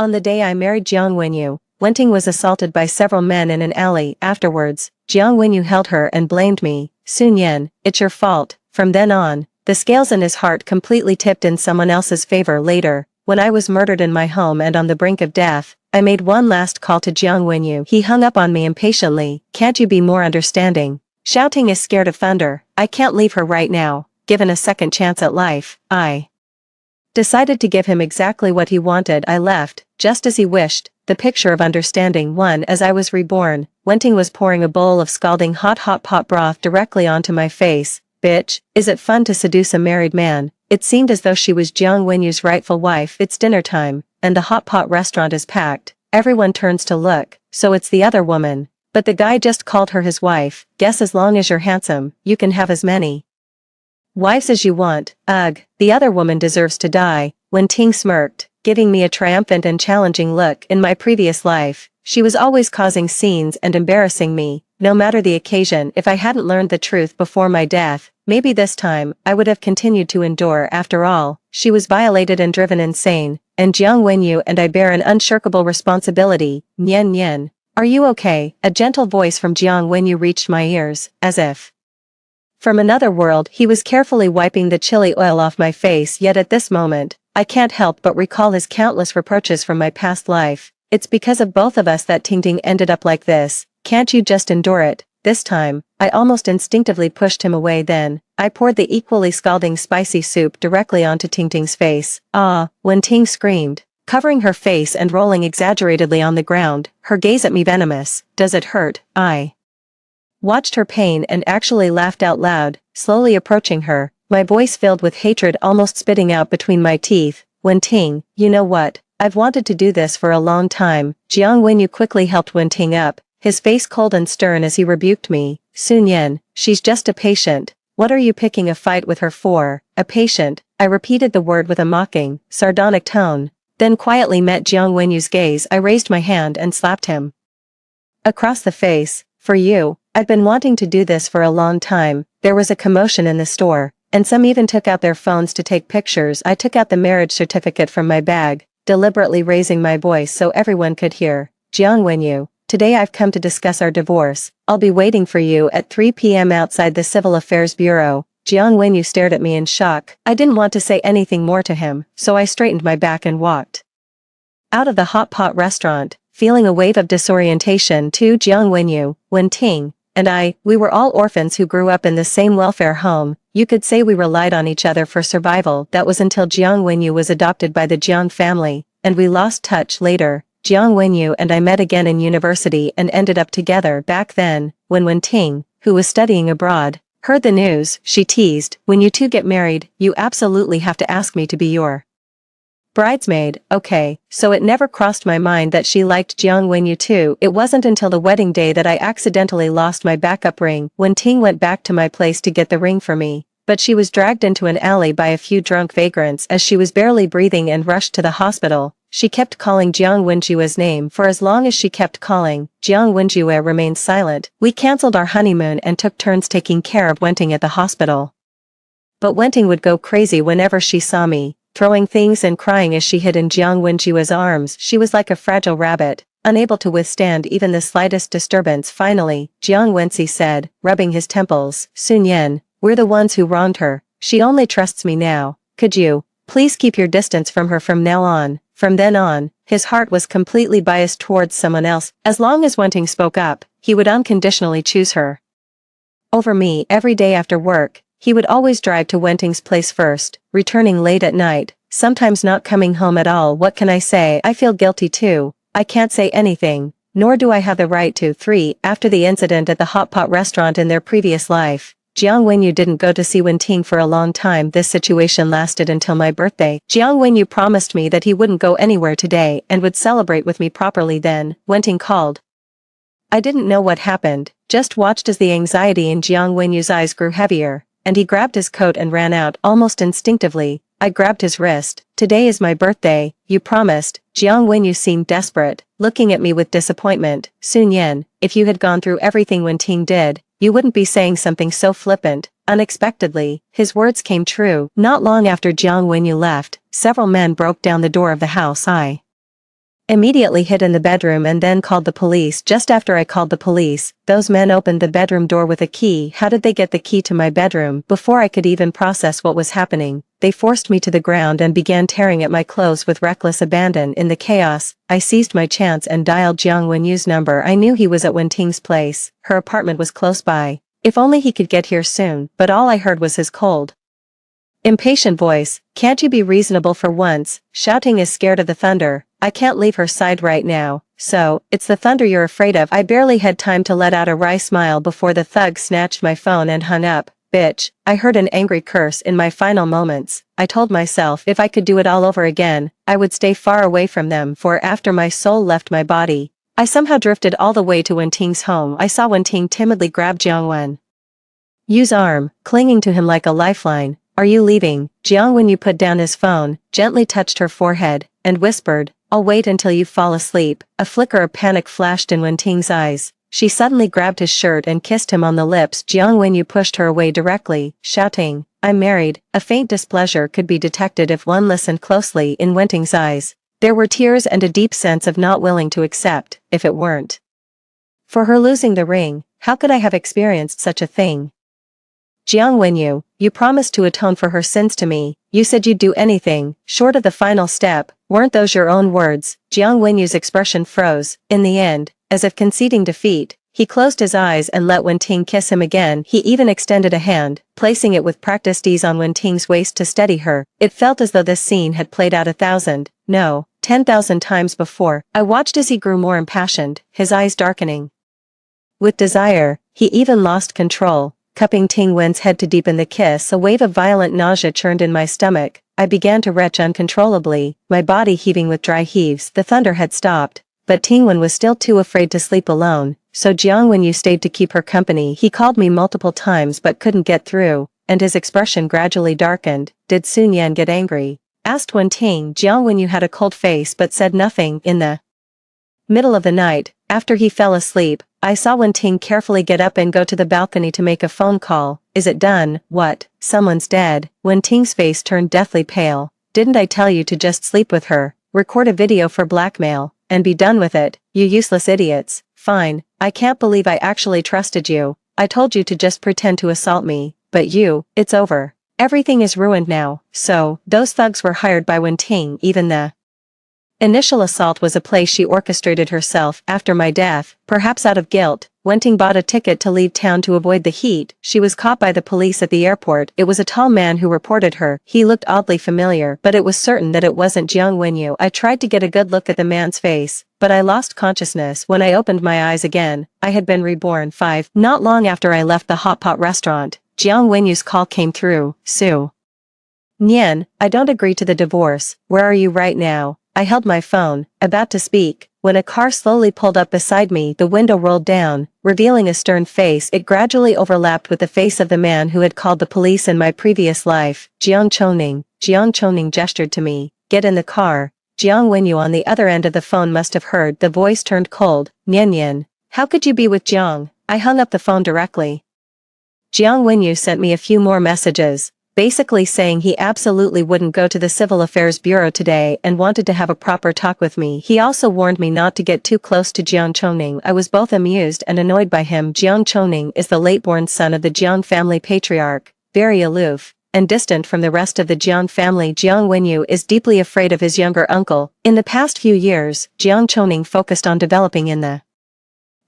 On the day I married Jiang Wenyu, Wenting was assaulted by several men in an alley. Afterwards, Jiang Wenyu held her and blamed me. Sun Yan, it's your fault. From then on, the scales in his heart completely tipped in someone else's favor. Later, when I was murdered in my home and on the brink of death, I made one last call to Jiang Wenyu. He hung up on me impatiently. Can't you be more understanding? Shouting is scared of thunder. I can't leave her right now. Given a second chance at life, I decided to give him exactly what he wanted. I left, just as he wished, the picture of understanding one. As I was reborn, Wenting was pouring a bowl of scalding hot pot broth directly onto my face. Bitch, is it fun to seduce a married man? It seemed as though she was Jiang Wenyu's rightful wife. It's dinner time, and the hot pot restaurant is packed. Everyone turns to look, so it's the other woman. But the guy just called her his wife. Guess as long as you're handsome, you can have as many wives as you want. Ugh, the other woman deserves to die. Wenting smirked, giving me a triumphant and challenging look. In my previous life, she was always causing scenes and embarrassing me, no matter the occasion. If I hadn't learned the truth before my death, maybe this time, I would have continued to endure. After all, she was violated and driven insane, and Jiang Wenyu and I bear an unshirkable responsibility. Nyen Nyen, are you okay? A gentle voice from Jiang Wenyu reached my ears, as if from another world. He was carefully wiping the chili oil off my face. Yet at this moment, I can't help but recall his countless reproaches from my past life. It's because of both of us that Ting Ting ended up like this. Can't you just endure it? This time, I almost instinctively pushed him away. Then, I poured the equally scalding spicy soup directly onto Ting Ting's face. Ah, when Ting screamed, covering her face and rolling exaggeratedly on the ground, her gaze at me venomous. Does it hurt? I watched her pain and actually laughed out loud, slowly approaching her, my voice filled with hatred almost spitting out between my teeth. Wenting, you know what? I've wanted to do this for a long time. Jiang Wenyu quickly helped Wenting up, his face cold and stern as he rebuked me. Sun Yan, she's just a patient. What are you picking a fight with her for? A patient? I repeated the word with a mocking, sardonic tone, then quietly met Jiang Wenyu's gaze. I raised my hand and slapped him across the face. For you. I'd been wanting to do this for a long time. There was a commotion in the store, and some even took out their phones to take pictures. I took out the marriage certificate from my bag, deliberately raising my voice so everyone could hear. Jiang Wenyu, today I've come to discuss our divorce. I'll be waiting for you at 3 p.m. outside the Civil Affairs Bureau. Jiang Wenyu stared at me in shock. I didn't want to say anything more to him, so I straightened my back and walked out of the hot pot restaurant, feeling a wave of disorientation. To Jiang Wenyu, Wenting, and we were all orphans who grew up in the same welfare home. You could say we relied on each other for survival. That was until Jiang Wenyu was adopted by the Jiang family, and we lost touch. Later, Jiang Wenyu and I met again in university and ended up together. Back then, when Wenting, who was studying abroad, heard the news, she teased, when you two get married, you absolutely have to ask me to be your bridesmaid. Okay, so it never crossed my mind that she liked Jiang Wenyu too. It wasn't until the wedding day that I accidentally lost my backup ring. When Ting went back to my place to get the ring for me, but she was dragged into an alley by a few drunk vagrants as she was barely breathing and rushed to the hospital. She kept calling Jiang Wenjue's name. For as long as she kept calling, Jiang Wenjue remained silent. We cancelled our honeymoon and took turns taking care of Wenting at the hospital. But Wenting would go crazy whenever she saw me, throwing things and crying as she hid in Jiang Wenjue's arms. She was like a fragile rabbit, unable to withstand even the slightest disturbance. Finally, Jiang Wenxi said, rubbing his temples, Sun Yan, we're the ones who wronged her. She only trusts me now. Could you please keep your distance from her from now on? From then on, his heart was completely biased towards someone else. As long as Wenting spoke up, he would unconditionally choose her over me. Every day after work, he would always drive to Wenting's place first, returning late at night, sometimes not coming home at all. What can I say? I feel guilty too. I can't say anything, nor do I have the right to. 3. After the incident at the hot pot restaurant in their previous life, Jiang Wenyu didn't go to see Wenting for a long time. This situation lasted until my birthday. Jiang Wenyu promised me that he wouldn't go anywhere today and would celebrate with me properly. Then, Wenting called. I didn't know what happened, just watched as the anxiety in Jiang Wenyu's eyes grew heavier, and he grabbed his coat and ran out. Almost instinctively, I grabbed his wrist. Today is my birthday, you promised. Jiang Wenyu seemed desperate, looking at me with disappointment. Sun Yan, if you had gone through everything Wenting did, you wouldn't be saying something so flippant. Unexpectedly, his words came true. Not long after Jiang Wenyu left, several men broke down the door of the house. I Immediately hid in the bedroom and then called the police. Just after I called the police, those men opened the bedroom door with a key. How did they get the key to my bedroom? Before I could even process what was happening, they forced me to the ground and began tearing at my clothes with reckless abandon. In the chaos, I seized my chance and dialed Jiang Wenyu's number. I knew he was at Wenting's place. Her apartment was close by. If only he could get here soon, but all I heard was his cold, impatient voice. "Can't you be reasonable for once?" Shouting is scared of the thunder. "I can't leave her side right now." "So, it's the thunder you're afraid of?" I barely had time to let out a wry smile before the thug snatched my phone and hung up. "Bitch," I heard an angry curse in my final moments. I told myself if I could do it all over again, I would stay far away from them, for after my soul left my body, I somehow drifted all the way to Wenting's home. I saw Wenting timidly grab Jiang Wenyu's arm, clinging to him like a lifeline. "Are you leaving?" Jiang Wenyu put down his phone, gently touched her forehead, and whispered, "I'll wait until you fall asleep." A flicker of panic flashed in Wenting's eyes. She suddenly grabbed his shirt and kissed him on the lips. Jiang Wenyu pushed her away directly, shouting, "I'm married." A faint displeasure could be detected if one listened closely in Wenting's eyes. There were tears and a deep sense of not willing to accept, if it weren't for her losing the ring. How could I have experienced such a thing? "Jiang Wenyu, you promised to atone for her sins to me. You said you'd do anything, short of the final step. Weren't those your own words?" Jiang Wenyu's expression froze. In the end, as if conceding defeat, he closed his eyes and let Wenting kiss him again. He even extended a hand, placing it with practiced ease on Wenting's waist to steady her. It felt as though this scene had played out 10,000 times before. I watched as he grew more impassioned, his eyes darkening with desire. He even lost control, cupping Ting Wen's head to deepen the kiss. A wave of violent nausea churned in my stomach. I began to retch uncontrollably, my body heaving with dry heaves. The thunder had stopped, but Ting Wen was still too afraid to sleep alone, so Jiang Wenyu stayed to keep her company. He called me multiple times but couldn't get through, and his expression gradually darkened. "Did Sun Yan get angry?" asked Wenting. Jiang Wenyu had a cold face but said nothing. In the middle of the night, after he fell asleep, I saw Wenting carefully get up and go to the balcony to make a phone call. "Is it done?" "What? Someone's dead." Wenting's face turned deathly pale. "Didn't I tell you to just sleep with her, record a video for blackmail, and be done with it? You useless idiots." "Fine, I can't believe I actually trusted you. I told you to just pretend to assault me, but it's over. Everything is ruined now." So, those thugs were hired by Wenting. Even the initial assault was a play she orchestrated herself. After my death, perhaps out of guilt, Wenting bought a ticket to leave town to avoid the heat. She was caught by the police at the airport. It was a tall man who reported her. He looked oddly familiar, but it was certain that it wasn't Jiang Wenyu. I tried to get a good look at the man's face, but I lost consciousness. When I opened my eyes again, I had been reborn. 5. Not long after I left the hot pot restaurant, Jiang Wenyu's call came through. "Su Nian, I don't agree to the divorce. Where are you right now?" I held my phone, about to speak, when a car slowly pulled up beside me. The window rolled down, revealing a stern face. It gradually overlapped with the face of the man who had called the police in my previous life. "Jiang Choning." Jiang Choning gestured to me. "Get in the car." Jiang Wenyu on the other end of the phone must have heard. The voice turned cold. "Nian Nian, how could you be with Jiang?" I hung up the phone directly. Jiang Wenyu sent me a few more messages, basically saying he absolutely wouldn't go to the Civil Affairs Bureau today and wanted to have a proper talk with me. He also warned me not to get too close to Jiang Choning. I was both amused and annoyed by him. Jiang Choning is the late-born son of the Jiang family patriarch, very aloof and distant from the rest of the Jiang family. Jiang Wenyu is deeply afraid of his younger uncle. In the past few years, Jiang Choning focused on developing in the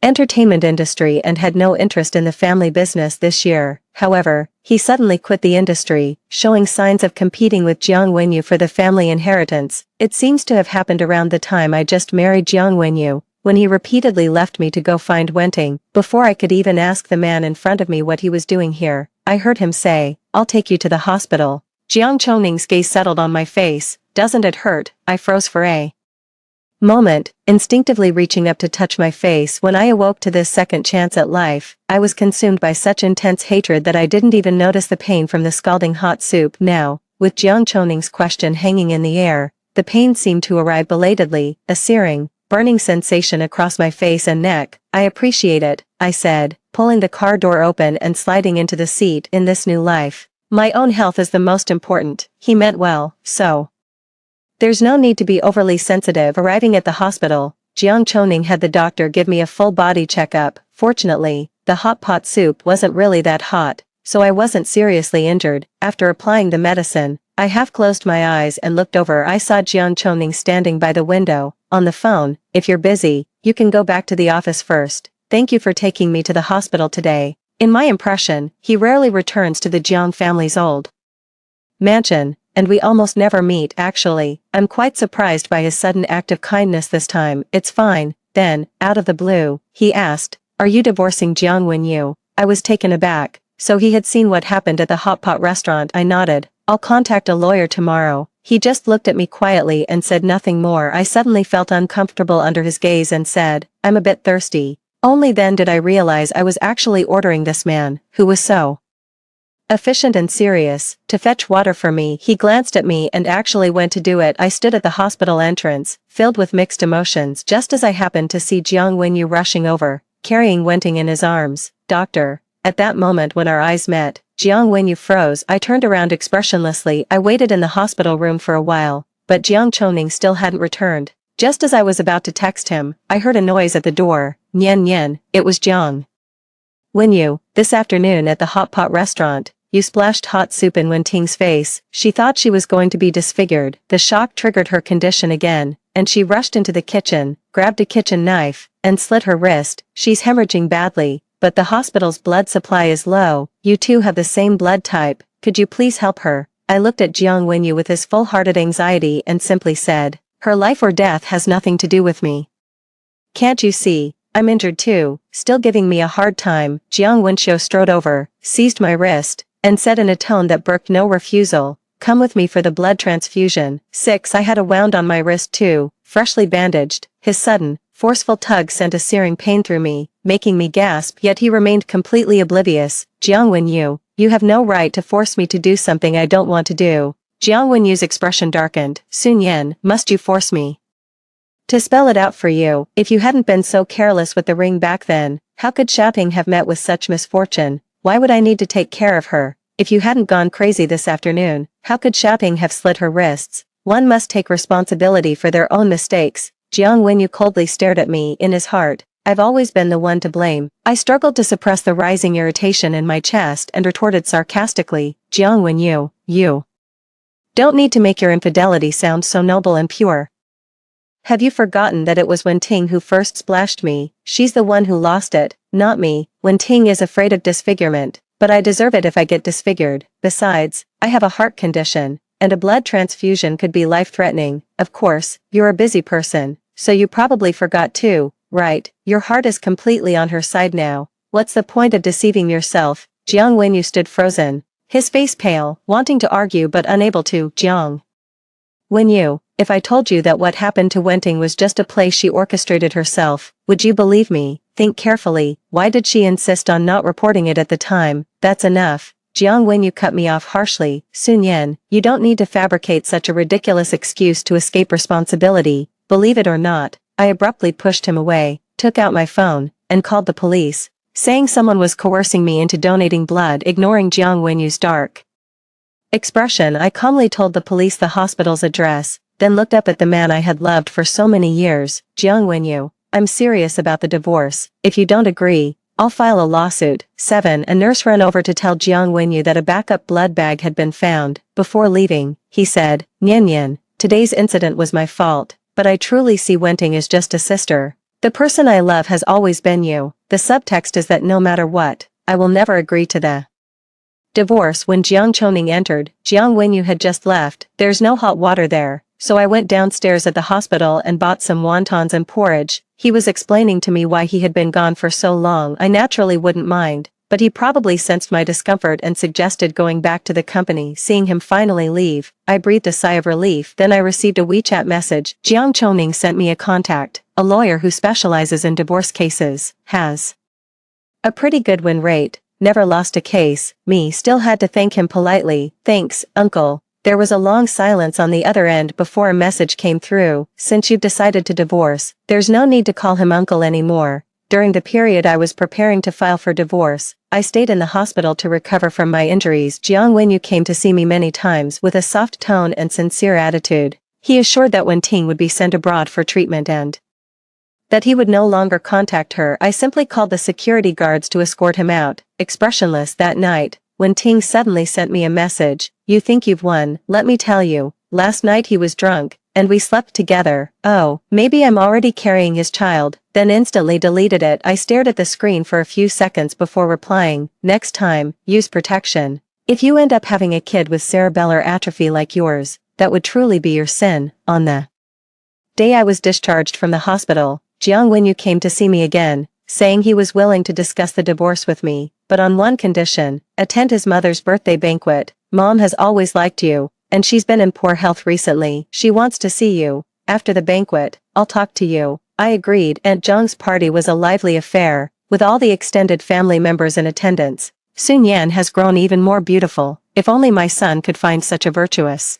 entertainment industry and had no interest in the family business. This year, however, he suddenly quit the industry, showing signs of competing with Jiang Wenyu for the family inheritance. It seems to have happened around the time I just married Jiang Wenyu, when he repeatedly left me to go find Wenting. Before I could even ask the man in front of me what he was doing here, I heard him say, "I'll take you to the hospital." Jiang Choning's gaze settled on my face. "Doesn't it hurt?" I froze for a moment, instinctively reaching up to touch my face. When I awoke to this second chance at life, I was consumed by such intense hatred that I didn't even notice the pain from the scalding hot soup. Now, with Jiang Choning's question hanging in the air, the pain seemed to arrive belatedly, a searing, burning sensation across my face and neck. "I appreciate it," I said, pulling the car door open and sliding into the seat. "In this new life, my own health is the most important." He meant well, so There's no need to be overly sensitive. Arriving at the hospital, Jiang Choning had the doctor give me a full body checkup. Fortunately, the hot pot soup wasn't really that hot, so I wasn't seriously injured. After applying the medicine, I half closed my eyes and looked over. I saw Jiang Choning standing by the window, on the phone. If you're busy, you can go back to the office first. Thank you for taking me to the hospital today. In my impression, he rarely returns to the Jiang family's old mansion, and we almost never meet. Actually, I'm quite surprised by his sudden act of kindness this time. It's fine. Then, out of the blue, he asked, "Are you divorcing Jiang Wenyu?" I was taken aback. So he had seen what happened at the hot pot restaurant. I nodded. "I'll contact a lawyer tomorrow." He just looked at me quietly and said nothing more. I suddenly felt uncomfortable under his gaze and said, "I'm a bit thirsty." Only then did I realize I was actually ordering this man, who was so efficient and serious, to fetch water for me. He glanced at me and actually went to do it. I stood at the hospital entrance, filled with mixed emotions, just as I happened to see Jiang Wenyu rushing over, carrying Wenting in his arms. "Doctor." At that moment when our eyes met, Jiang Wenyu froze. I turned around expressionlessly. I waited in the hospital room for a while, but Jiang Choning still hadn't returned. Just as I was about to text him, I heard a noise at the door. Nian Nian, it was Jiang Wenyu. "This afternoon at the hot pot restaurant, you splashed hot soup in Wenting's face." She thought she was going to be disfigured. The shock triggered her condition again, and she rushed into the kitchen, grabbed a kitchen knife, and slit her wrist. "She's hemorrhaging badly, but the hospital's blood supply is low. You two have the same blood type. Could you please help her?" I looked at Jiang Wenyu with his full-hearted anxiety and simply said, "Her life or death has nothing to do with me. Can't you see? I'm injured too." Still giving me a hard time, Jiang Wenyu strode over, seized my wrist, and said in a tone that brooked no refusal, "Come with me for the blood transfusion." 6. I had a wound on my wrist too, freshly bandaged. His sudden, forceful tug sent a searing pain through me, making me gasp, yet he remained completely oblivious. "Jiang Wenyu, you have no right to force me to do something I don't want to do." Jiang Wenyu's expression darkened. "Sun Yan, must you force me to spell it out for you? If you hadn't been so careless with the ring back then, how could Xiaoping have met with such misfortune? Why would I need to take care of her? If you hadn't gone crazy this afternoon, how could Xiaoping have slit her wrists? One must take responsibility for their own mistakes." Jiang Wenyu coldly stared at me. In his heart, I've always been the one to blame. I struggled to suppress the rising irritation in my chest and retorted sarcastically, "Jiang Wenyu, you don't need to make your infidelity sound so noble and pure. Have you forgotten that it was Wenting who first splashed me? She's the one who lost it, not me. Wenting is afraid of disfigurement, but I deserve it if I get disfigured. Besides, I have a heart condition, and a blood transfusion could be life-threatening. Of course, you're a busy person, so you probably forgot too, right? Your heart is completely on her side now. What's the point of deceiving yourself?" Jiang Wenyu stood frozen, his face pale, wanting to argue but unable to. "Jiang Wenyu, if I told you that what happened to Wenting was just a play she orchestrated herself, would you believe me? Think carefully. Why did she insist on not reporting it at the time? That's enough." Jiang Wenyu cut me off harshly. "Sun Yan, you don't need to fabricate such a ridiculous excuse to escape responsibility. Believe it or not." I abruptly pushed him away, took out my phone, and called the police, saying someone was coercing me into donating blood. Ignoring Jiang Wenyu's dark expression, I calmly told the police the hospital's address, then looked up at the man I had loved for so many years. "Jiang Wenyu, I'm serious about the divorce. If you don't agree, I'll file a lawsuit." 7. A nurse ran over to tell Jiang Wenyu that a backup blood bag had been found. Before leaving, he said, "Nian Nian, today's incident was my fault, but I truly see Wenting as just a sister. The person I love has always been you." The subtext is that no matter what, I will never agree to the divorce. When Jiang Choning entered, Jiang Wenyu had just left. There's no hot water there, so I went downstairs at the hospital and bought some wontons and porridge. He was explaining to me why he had been gone for so long. I naturally wouldn't mind, but he probably sensed my discomfort and suggested going back to the company. Seeing him finally leave, I breathed a sigh of relief. Then I received a WeChat message. Jiang Choning sent me a contact, a lawyer who specializes in divorce cases, has a pretty good win rate, never lost a case. Me still had to thank him politely. "Thanks, uncle." There was a long silence on the other end before a message came through. "Since you've decided to divorce, there's no need to call him uncle anymore. During the period I was preparing to file for divorce, I stayed in the hospital to recover from my injuries." Jiang Wenyu came to see me many times with a soft tone and sincere attitude. He assured that Wenting would be sent abroad for treatment and that he would no longer contact her. I simply called the security guards to escort him out. Expressionless that night, Wenting suddenly sent me a message. You think you've won? Let me tell you, last night he was drunk, and we slept together. Oh, maybe I'm already carrying his child, then instantly deleted it. I stared at the screen for a few seconds before replying, next time, use protection. If you end up having a kid with cerebellar atrophy like yours, that would truly be your sin. On the day I was discharged from the hospital, Jiang Wenyu came to see me again, saying he was willing to discuss the divorce with me, but on one condition: attend his mother's birthday banquet. Mom has always liked you, and she's been in poor health recently. She wants to see you. After the banquet, I'll talk to you. I agreed. Aunt Zhang's party was a lively affair, with all the extended family members in attendance. Sun Yan has grown even more beautiful. If only my son could find such a virtuous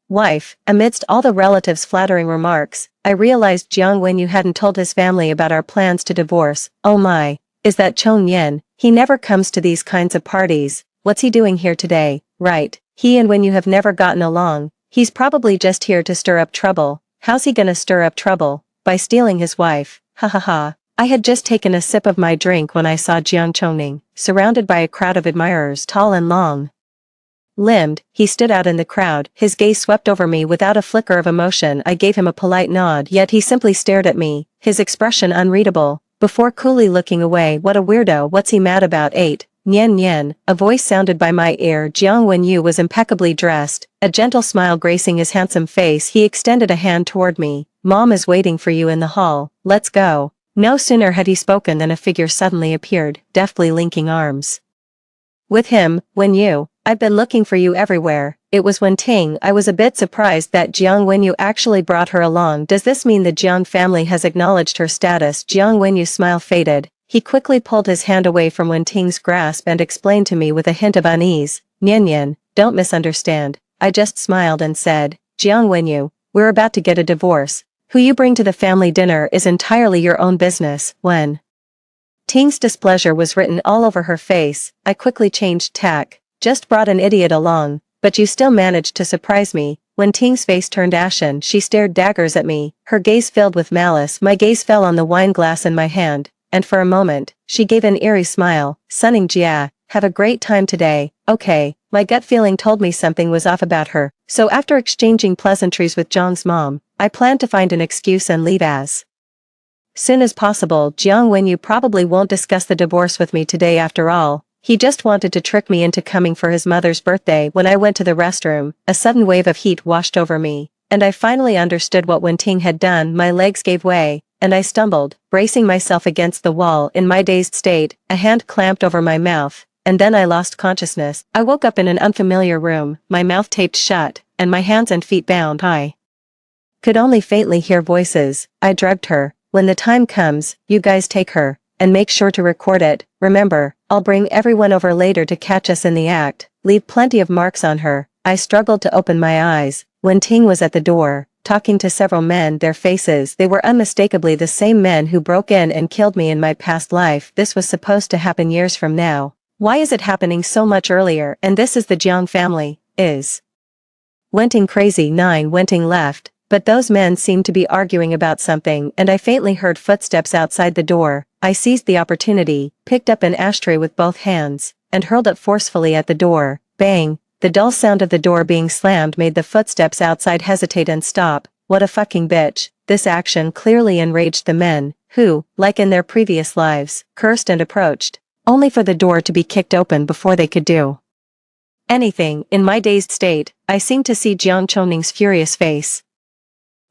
wife. Amidst all the relatives' flattering remarks, I realized Jiang Wenyu hadn't told his family about our plans to divorce. Oh my, is that Chong Yen? He never comes to these kinds of parties. What's he doing here today? Right, he and Wenyu have never gotten along. He's probably just here to stir up trouble. How's he gonna stir up trouble? By stealing his wife. Ha ha ha. I had just taken a sip of my drink when I saw Jiang Chongning, surrounded by a crowd of admirers, tall and long limbed. He stood out in the crowd, his gaze swept over me without a flicker of emotion. I gave him a polite nod, yet he simply stared at me, his expression unreadable, before coolly looking away. What a weirdo. What's he mad about? 8. Nian Nian, a voice sounded by my ear. Jiang Wenyu was impeccably dressed, a gentle smile gracing his handsome face. He extended a hand toward me. Mom is waiting for you in the hall, let's go. No sooner had he spoken than a figure suddenly appeared, deftly linking arms with him. Wenyu, I've been looking for you everywhere. It was Wenting. I was a bit surprised that Jiang Wenyu actually brought her along. Does this mean the Jiang family has acknowledged her status? Jiang Wenyu's smile faded. He quickly pulled his hand away from Wenting's grasp and explained to me with a hint of unease. Nian Nian, don't misunderstand. I just smiled and said, Jiang Wenyu, we're about to get a divorce. Who you bring to the family dinner is entirely your own business. When Ting's displeasure was written all over her face, I quickly changed tack. Just brought an idiot along, but you still managed to surprise me. When Ting's face turned ashen, she stared daggers at me, her gaze filled with malice. My gaze fell on the wine glass in my hand, and for a moment, she gave an eerie smile. Sunning Jia, have a great time today. Okay, my gut feeling told me something was off about her, so after exchanging pleasantries with Zhang's mom, I planned to find an excuse and leave as soon as possible. Jiang Wenyu probably won't discuss the divorce with me today after all. He just wanted to trick me into coming for his mother's birthday. When I went to the restroom, a sudden wave of heat washed over me, and I finally understood what Wenting had done. My legs gave way, and I stumbled, bracing myself against the wall. In my dazed state, a hand clamped over my mouth, and then I lost consciousness. I woke up in an unfamiliar room, my mouth taped shut, and my hands and feet bound. I could only faintly hear voices. I drugged her. When the time comes, you guys take her, and make sure to record it. Remember, I'll bring everyone over later to catch us in the act. Leave plenty of marks on her. I struggled to open my eyes. Wenting was at the door, talking to several men. Their faces, they were unmistakably the same men who broke in and killed me in my past life. This was supposed to happen years from now. Why is it happening so much earlier? And this is the Jiang family. Is Wenting crazy? 9. Wenting left, but those men seemed to be arguing about something, and I faintly heard footsteps outside the door. I seized the opportunity, picked up an ashtray with both hands, and hurled it forcefully at the door. Bang! The dull sound of the door being slammed made the footsteps outside hesitate and stop. What a fucking bitch. This action clearly enraged the men, who, like in their previous lives, cursed and approached, only for the door to be kicked open before they could do anything. In my dazed state, I seemed to see Jiang Chongning's furious face.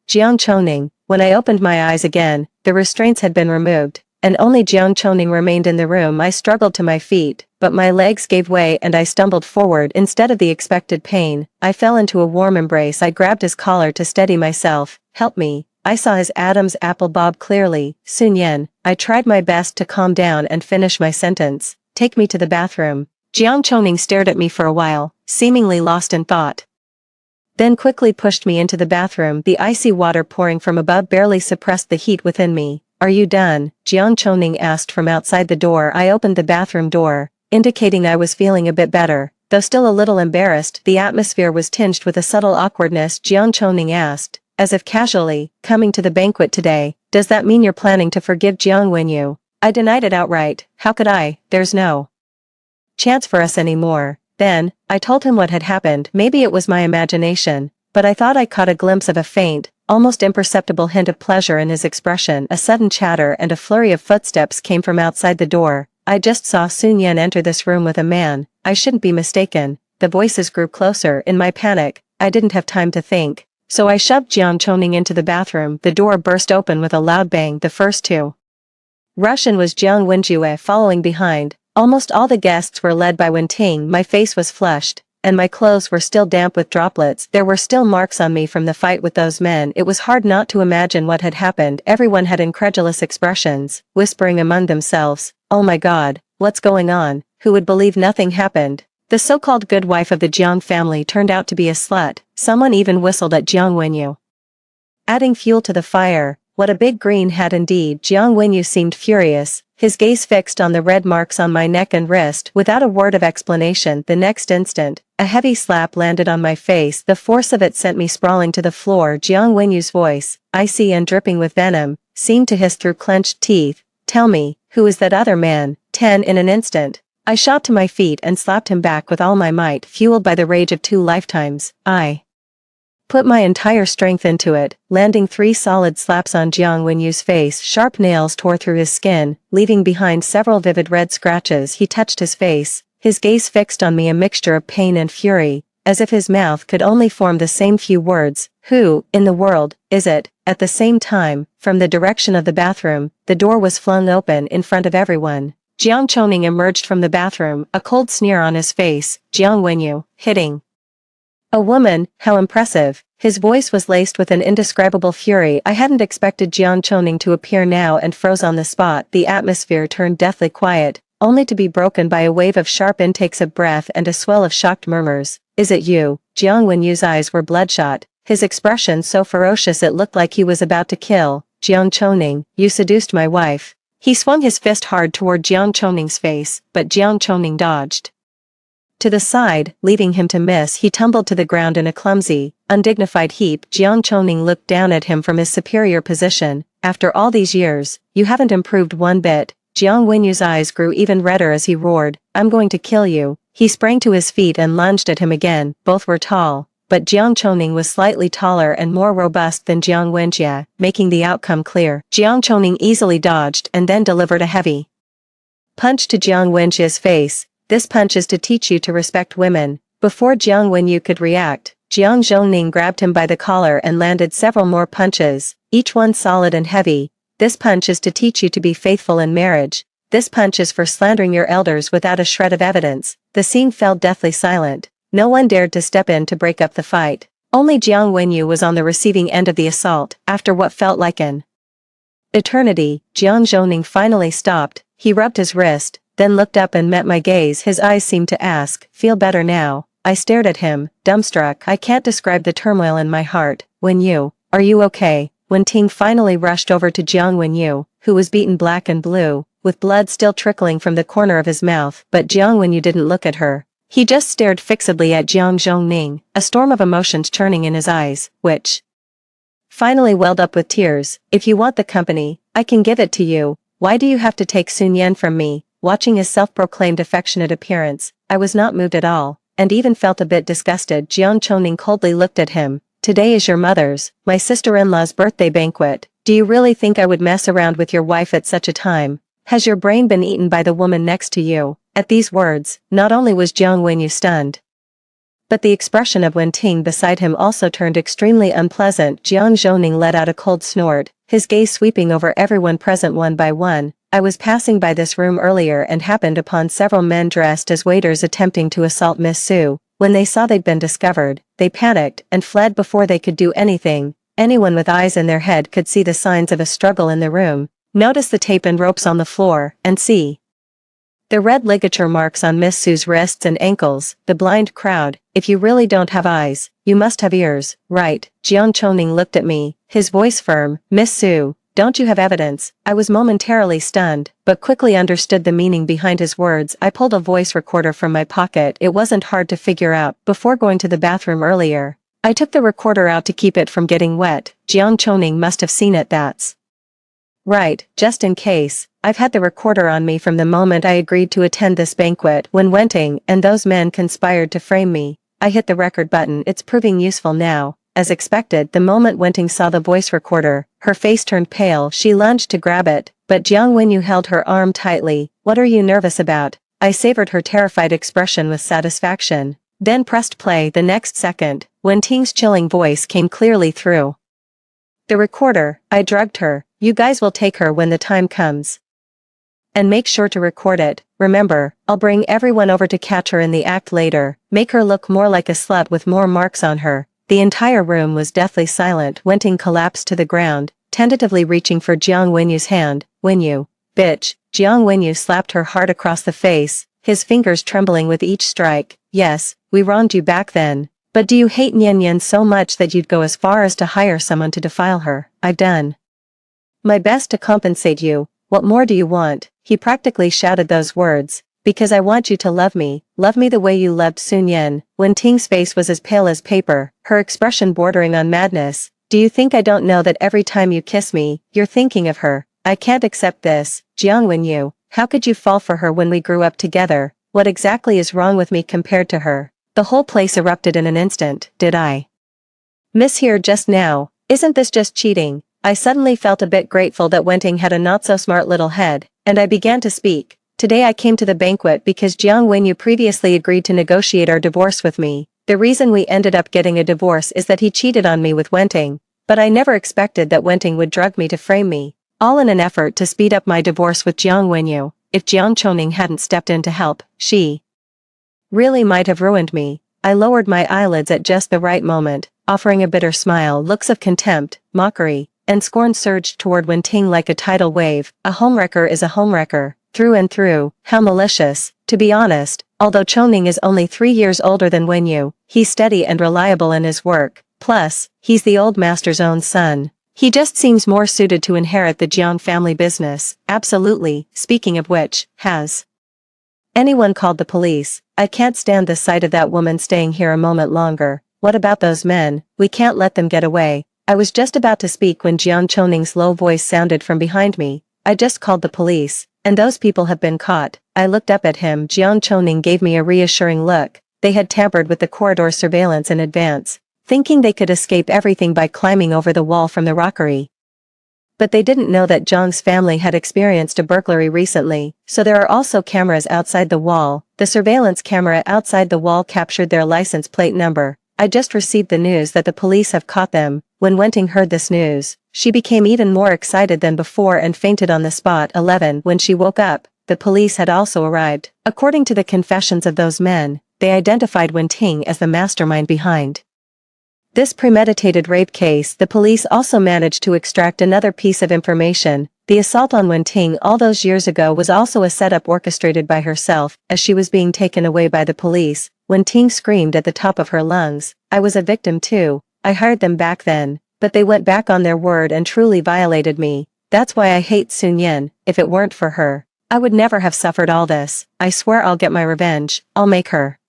Jiang Chongning. When I opened my eyes again, the restraints had been removed, and only Jiang Chongning remained in the room. I struggled to my feet, but my legs gave way and I stumbled forward. Instead of the expected pain, I fell into a warm embrace. I grabbed his collar to steady myself. Help me. I saw his Adam's apple bob clearly. Sun Yan. I tried my best to calm down and finish my sentence. Take me to the bathroom. Jiang Chongning stared at me for a while, seemingly lost in thought, then quickly pushed me into the bathroom. The icy water pouring from above barely suppressed the heat within me. Are you done? Jiang Chongning asked from outside the door. I opened the bathroom door, indicating I was feeling a bit better. Though still a little embarrassed, the atmosphere was tinged with a subtle awkwardness. Jiang Choning asked, as if casually, coming to the banquet today, does that mean you're planning to forgive Jiang Wenyu? I denied it outright. How could I? There's no chance for us anymore. Then, I told him what had happened. Maybe it was my imagination, but I thought I caught a glimpse of a faint, almost imperceptible hint of pleasure in his expression. A sudden chatter and a flurry of footsteps came from outside the door. I just saw Sun Yan enter this room with a man. I shouldn't be mistaken. The voices grew closer. In my panic, I didn't have time to think. So I shoved Jiang Choning into the bathroom. The door burst open with a loud bang. The first to rush in was Jiang Wenjue following behind. Almost all the guests were led by Wenting. My face was flushed, and my clothes were still damp with droplets. There were still marks on me from the fight with those men. It was hard not to imagine what had happened. Everyone had incredulous expressions, whispering among themselves, "Oh my God, what's going on? Who would believe nothing happened?" The so-called good wife of the Jiang family turned out to be a slut. Someone even whistled at Jiang Wenyu, adding fuel to the fire. What a big green hat indeed. Jiang Wenyu seemed furious, his gaze fixed on the red marks on my neck and wrist. Without a word of explanation, the next instant, a heavy slap landed on my face. The force of it sent me sprawling to the floor. Jiang Wenyu's voice, icy and dripping with venom, seemed to hiss through clenched teeth. "Tell me, who is that other man?" 10 in an instant. I shot to my feet and slapped him back with all my might. Fueled by the rage of 2 lifetimes, I put my entire strength into it, landing 3 solid slaps on Jiang Wenyu's face. Sharp nails tore through his skin, leaving behind several vivid red scratches. He touched his face, his gaze fixed on me, a mixture of pain and fury, as if his mouth could only form the same few words. "Who, in the world, is it?" At the same time, from the direction of the bathroom, the door was flung open in front of everyone. Jiang Choning emerged from the bathroom, a cold sneer on his face. "Jiang Wenyu, hitting a woman, how impressive." His voice was laced with an indescribable fury. I hadn't expected Jiang Choning to appear now and froze on the spot. The atmosphere turned deathly quiet, only to be broken by a wave of sharp intakes of breath and a swell of shocked murmurs. "Is it you?" Jiang Wenyu's eyes were bloodshot, his expression so ferocious it looked like he was about to kill. "Jiang Choning, you seduced my wife." He swung his fist hard toward Jiang Choning's face, but Jiang Choning dodged to the side, leaving him to miss. He tumbled to the ground in a clumsy, undignified heap. Jiang Choning looked down at him from his superior position. "After all these years, you haven't improved one bit." Jiang Wenyu's eyes grew even redder as he roared, "I'm going to kill you." He sprang to his feet and lunged at him again. Both were tall, but Jiang Choning was slightly taller and more robust than Jiang Wenjie, making the outcome clear. Jiang Choning easily dodged and then delivered a heavy punch to Jiang Wenjie's face. "This punch is to teach you to respect women." Before Jiang Wenyu could react, Jiang Zhongning grabbed him by the collar and landed several more punches, each one solid and heavy. "This punch is to teach you to be faithful in marriage. This punch is for slandering your elders without a shred of evidence." The scene fell deathly silent. No one dared to step in to break up the fight. Only Jiang Wenyu was on the receiving end of the assault. After what felt like an eternity, Jiang Zhongning finally stopped. He rubbed his wrist, then looked up and met my gaze. His eyes seemed to ask, "Feel better now?" I stared at him, dumbstruck. I can't describe the turmoil in my heart. "Wenyu, are you okay?" When Ting finally rushed over to Jiang Wenyu, who was beaten black and blue, with blood still trickling from the corner of his mouth, but Jiang Wenyu didn't look at her. He just stared fixedly at Jiang Zhongning, a storm of emotions churning in his eyes, which finally welled up with tears. "If you want the company, I can give it to you. Why do you have to take Sun Yan from me?" Watching his self-proclaimed affectionate appearance, I was not moved at all, and even felt a bit disgusted. Jiang Choning coldly looked at him. "Today is your mother's, my sister-in-law's birthday banquet. Do you really think I would mess around with your wife at such a time? Has your brain been eaten by the woman next to you?" At these words, not only was Jiang Wenyu stunned, but the expression of Wenting beside him also turned extremely unpleasant. Jiang Zhongning let out a cold snort, his gaze sweeping over everyone present one by one. "I was passing by this room earlier and happened upon several men dressed as waiters attempting to assault Miss Su. When they saw they'd been discovered, they panicked and fled before they could do anything. Anyone with eyes in their head could see the signs of a struggle in the room. Notice the tape and ropes on the floor, and see the red ligature marks on Miss Su's wrists and ankles. The blind crowd. If you really don't have eyes, you must have ears, right?" Jiang Choning looked at me, his voice firm. "Miss Su, Don't you have evidence? I was momentarily stunned, but quickly understood the meaning behind his words. I pulled a voice recorder from my pocket. It wasn't hard to figure out before going to the bathroom earlier. I took the recorder out to keep it from getting wet. Jiang Choning must have seen it. That's right, just in case. I've had the recorder on me from the moment I agreed to attend this banquet when Wenting and those men conspired to frame me. I hit the record button. It's proving useful now. As expected, the moment Wenting saw the voice recorder, her face turned pale. She lunged to grab it, but Jiang Wenyu held her arm tightly. What are you nervous about? I savored her terrified expression with satisfaction, then pressed play. The next second, Wenting's chilling voice came clearly through the recorder. I drugged her. You guys will take her when the time comes. And make sure to record it. Remember, I'll bring everyone over to catch her in the act later. Make her look more like a slut with more marks on her. The entire room was deathly silent. Wenting collapsed to the ground, tentatively reaching for Jiang Wenyu's hand. Wenyu, bitch. Jiang Wenyu slapped her hard across the face, his fingers trembling with each strike. Yes, we wronged you back then. But do you hate Nian Nian so much that you'd go as far as to hire someone to defile her? I've done my best to compensate you. What more do you want? He practically shouted those words. Because I want you to love me the way you loved Sun Yan. Wenting's face was as pale as paper, her expression bordering on madness. Do you think I don't know that every time you kiss me, you're thinking of her? I can't accept this. Jiang Wenyu, how could you fall for her when we grew up together? What exactly is wrong with me compared to her? The whole place erupted in an instant. Did I miss here just now? Isn't this just cheating? I suddenly felt a bit grateful that Wenting had a not-so-smart little head, and I began to speak. Today I came to the banquet because Jiang Wenyu previously agreed to negotiate our divorce with me. The reason we ended up getting a divorce is that he cheated on me with Wenting, but I never expected that Wenting would drug me to frame me, all in an effort to speed up my divorce with Jiang Wenyu. If Jiang Choning hadn't stepped in to help, she really might have ruined me. I lowered my eyelids at just the right moment, offering a bitter smile. Looks of contempt, mockery, and scorn surged toward Wenting like a tidal wave. A homewrecker is a homewrecker, through and through. How malicious. To be honest, although Choning is only 3 years older than Wenyu, he's steady and reliable in his work. Plus, he's the old master's own son. He just seems more suited to inherit the Jiang family business. Absolutely. Speaking of which, has anyone called the police? I can't stand the sight of that woman staying here a moment longer. What about those men? We can't let them get away. I was just about to speak when Jiang Choning's low voice sounded from behind me. I just called the police, and those people have been caught. I looked up at him. Jiang Choning gave me a reassuring look. They had tampered with the corridor surveillance in advance, thinking they could escape everything by climbing over the wall from the rockery. But they didn't know that Zhang's family had experienced a burglary recently, so there are also cameras outside the wall. The surveillance camera outside the wall captured their license plate number. I just received the news that the police have caught them. When Wenting heard this news, she became even more excited than before and fainted on the spot. 11. When she woke up, the police had also arrived. According to the confessions of those men, they identified Wenting as the mastermind behind this premeditated rape case. The police also managed to extract another piece of information. The assault on Wenting all those years ago was also a setup orchestrated by herself. As she was being taken away by the police, Wenting screamed at the top of her lungs, "I was a victim too. I hired them back then, but they went back on their word and truly violated me. That's why I hate Sun Yan. If it weren't for her, I would never have suffered all this. I swear I'll get my revenge. I'll make her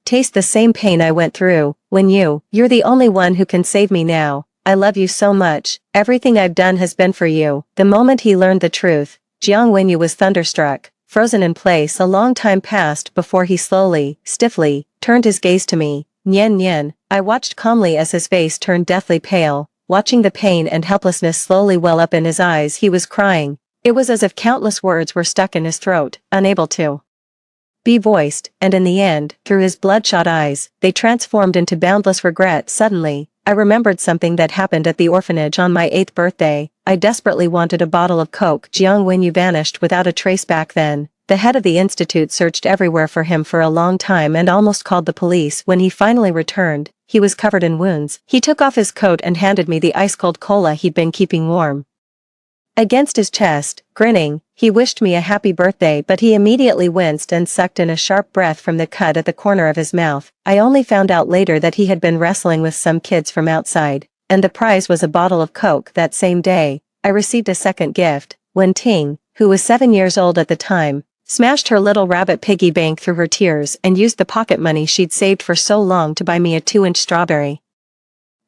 taste the same pain I went through. You're the only one who can save me now. I love you so much. Everything I've done has been for you." The moment he learned the truth, Jiang Wenyu was thunderstruck, frozen in place. A long time passed before he slowly, stiffly, turned his gaze to me. "Nian Nian." I watched calmly as his face turned deathly pale, watching the pain and helplessness slowly well up in his eyes. He was crying. It was as if countless words were stuck in his throat, unable to be voiced, and in the end, through his bloodshot eyes, they transformed into boundless regret. Suddenly, I remembered something that happened at the orphanage on my 8th birthday. I desperately wanted a bottle of Coke. Jiang Wenyu vanished without a trace back then. The head of the institute searched everywhere for him for a long time and almost called the police. When he finally returned, he was covered in wounds. He took off his coat and handed me the ice-cold cola he'd been keeping warm against his chest. Grinning, he wished me a happy birthday, but he immediately winced and sucked in a sharp breath from the cut at the corner of his mouth. I only found out later that he had been wrestling with some kids from outside, and the prize was a bottle of Coke that same day. I received a second gift, when Ting, who was 7 years old at the time, smashed her little rabbit piggy bank through her tears and used the pocket money she'd saved for so long to buy me a 2-inch strawberry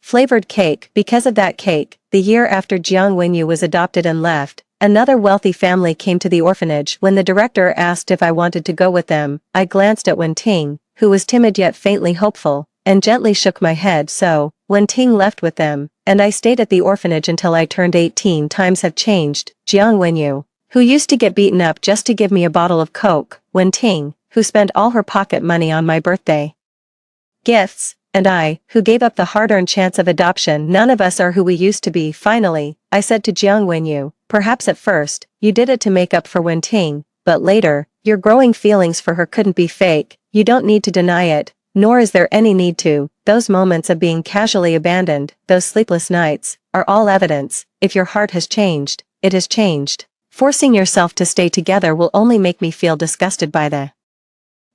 flavored cake. Because of that cake, the year after Jiang Wenyu was adopted and left, another wealthy family came to the orphanage. When the director asked if I wanted to go with them, I glanced at Wen Ting, who was timid yet faintly hopeful, and gently shook my head. So, Wen Ting left with them, and I stayed at the orphanage until I turned 18. Times have changed. Jiang Wenyu, who used to get beaten up just to give me a bottle of Coke, Wen Ting, who spent all her pocket money on my birthday gifts, and I, who gave up the hard-earned chance of adoption. None of us are who we used to be. Finally, I said to Jiang Wenyu, perhaps at first, you did it to make up for Wen Ting, but later, your growing feelings for her couldn't be fake. You don't need to deny it, nor is there any need to. Those moments of being casually abandoned, those sleepless nights, are all evidence. If your heart has changed, it has changed. Forcing yourself to stay together will only make me feel disgusted by the